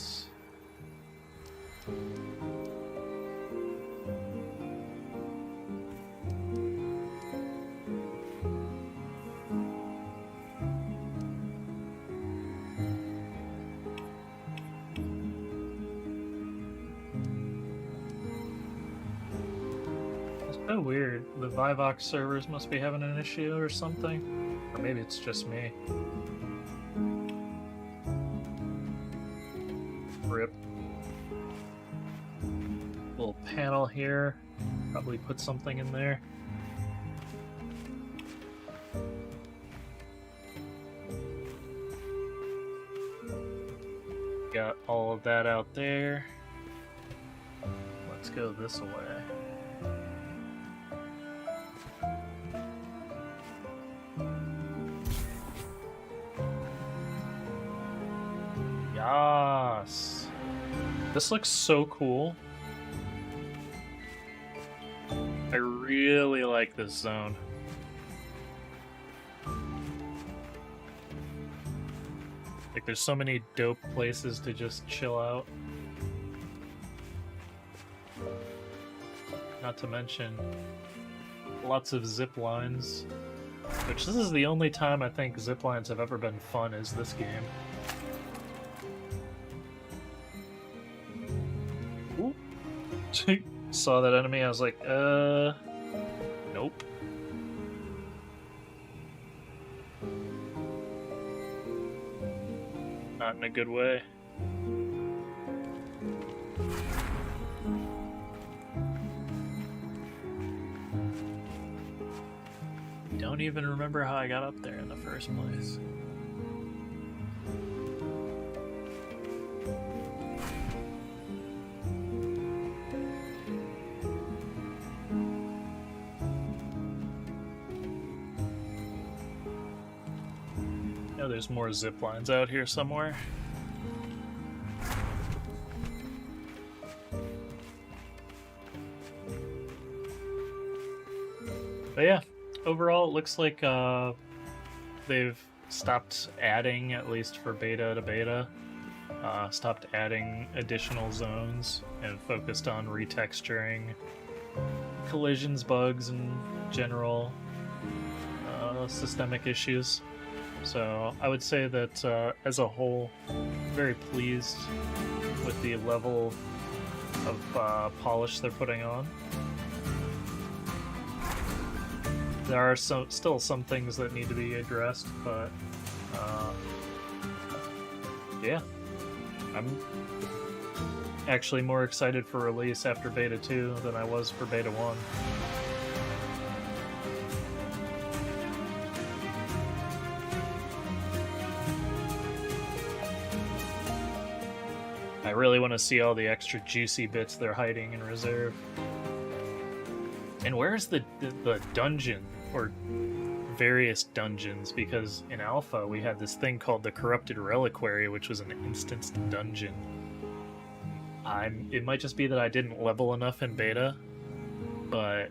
It's so weird. The Vivox servers must be having an issue or something. Or maybe it's just me. Rip. Little panel here. Probably put something in there. Got all of that out there. Let's go this way. Yes. This looks so cool. I really like this zone. Like, there's so many dope places to just chill out. Not to mention lots of zip lines. Which, this is the only time I think zip lines have ever been fun is this game. Ooh. Saw that enemy, I was like, nope. Not in a good way. Don't even remember how I got up there in the first place. Oh, there's more zip lines out here somewhere. But yeah, overall it looks like they've stopped adding, at least for beta to beta, stopped adding additional zones and focused on retexturing collisions, bugs, and general systemic issues. So I would say that as a whole, very pleased with the level of polish they're putting on. There are still some things that need to be addressed, but yeah, I'm actually more excited for release after Beta 2 than I was for Beta 1. I really want to see all the extra juicy bits they're hiding in reserve. And where's the dungeon, or various dungeons? Because in Alpha we had this thing called the Corrupted Reliquary, which was an instanced dungeon. It might just be that I didn't level enough in Beta, but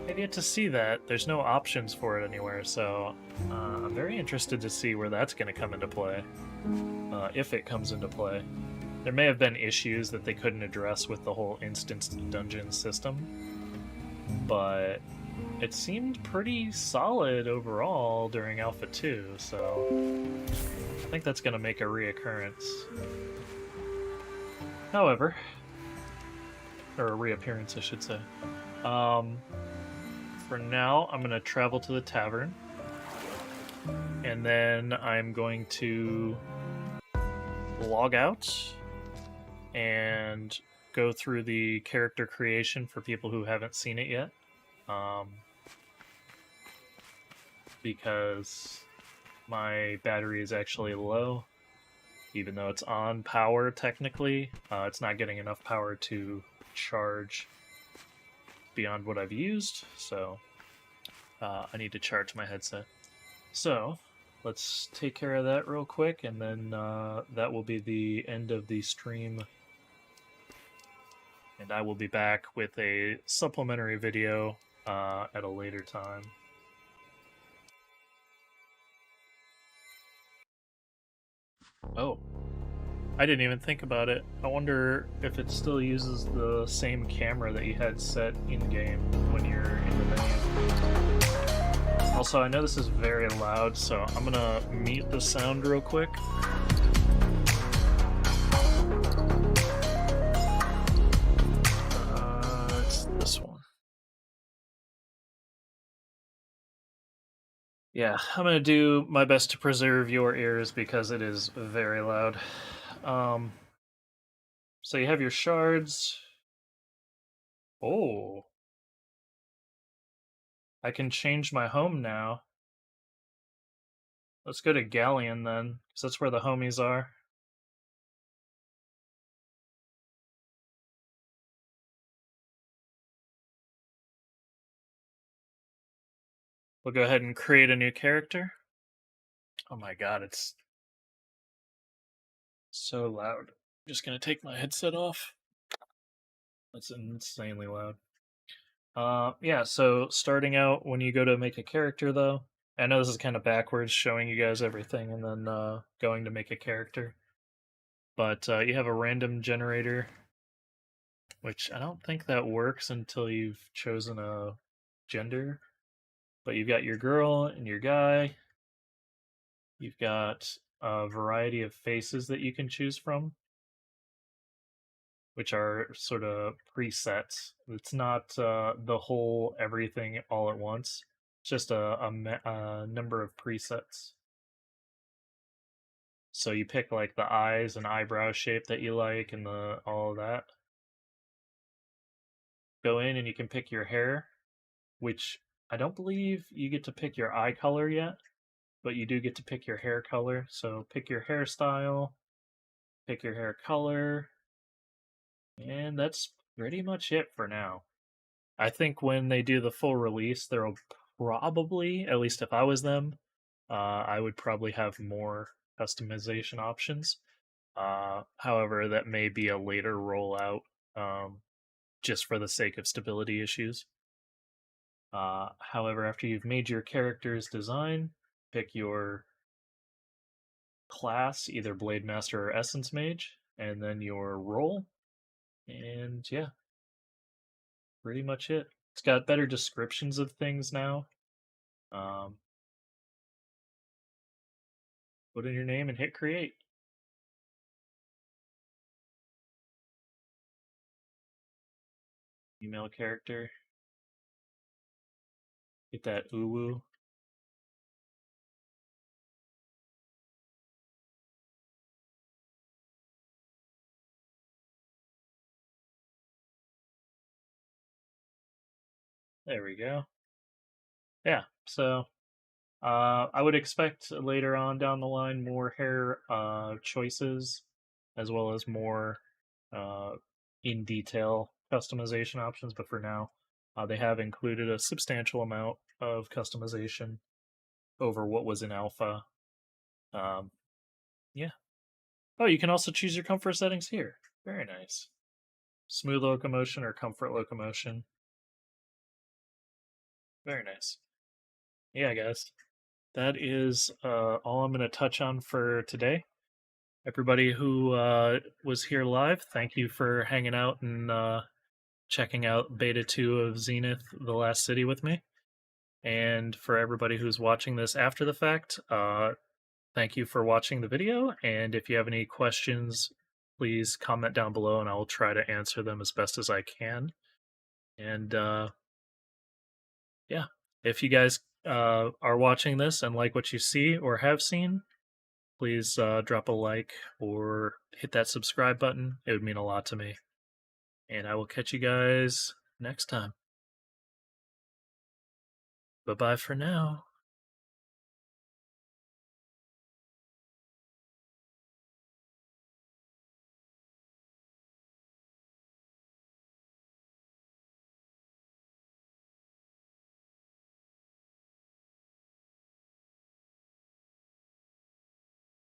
I've yet to see that. There's no options for it anywhere, so I'm very interested to see where that's going to come into play. If it comes into play. There may have been issues that they couldn't address with the whole instanced dungeon system, but it seemed pretty solid overall during Alpha 2, so I think that's going to make a reoccurrence. However, or a reappearance, I should say. For now, I'm going to travel to the tavern, and then I'm going to log out and go through the character creation for people who haven't seen it yet. Because my battery is actually low, even though it's on power technically. It's not getting enough power to charge beyond what I've used, so I need to charge my headset. So let's take care of that real quick, and then that will be the end of the stream. And I will be back with a supplementary video at a later time. Oh, I didn't even think about it. I wonder if it still uses the same camera that you had set in-game when you're in the menu. Also, I know this is very loud, so I'm gonna mute the sound real quick. It's this one. Yeah, I'm gonna do my best to preserve your ears because it is very loud. So you have your shards. Oh. I can change my home now. Let's go to Galleon then, because that's where the homies are. We'll go ahead and create a new character. Oh my god, it's so loud. I'm just gonna take my headset off. That's insanely loud. Yeah, so starting out, when you go to make a character though, I know this is kind of backwards, showing you guys everything and then going to make a character. But you have a random generator, which I don't think that works until you've chosen a gender. But you've got your girl and your guy. You've got a variety of faces that you can choose from, which are sort of presets. It's not the whole everything all at once. It's just a number of presets. So you pick like the eyes and eyebrow shape that you like and all of that. Go in and you can pick your hair, which I don't believe you get to pick your eye color yet, but you do get to pick your hair color. So pick your hairstyle, pick your hair color, and that's pretty much it for now. I think when they do the full release, there'll probably, at least if I was them, I would probably have more customization options. However, that may be a later rollout, just for the sake of stability issues. However, after you've made your character's design, pick your class, either Blade Master or Essence Mage, and then your role. And yeah, pretty much it. It's got better descriptions of things now. Put in your name and hit create. Email character. Get that uwu. There we go. Yeah, so I would expect later on down the line more hair choices, as well as more in detail customization options. But for now, they have included a substantial amount of customization over what was in alpha. Yeah. Oh, you can also choose your comfort settings here. Very nice. Smooth locomotion or comfort locomotion. Very nice. Yeah, guys. That is all I'm going to touch on for today. Everybody who was here live, thank you for hanging out and checking out Beta 2 of Zenith, The Last City with me. And for everybody who's watching this after the fact, thank you for watching the video. And if you have any questions, please comment down below and I will try to answer them as best as I can. And yeah, if you guys are watching this and like what you see or have seen, please drop a like or hit that subscribe button. It would mean a lot to me. And I will catch you guys next time. Bye-bye for now.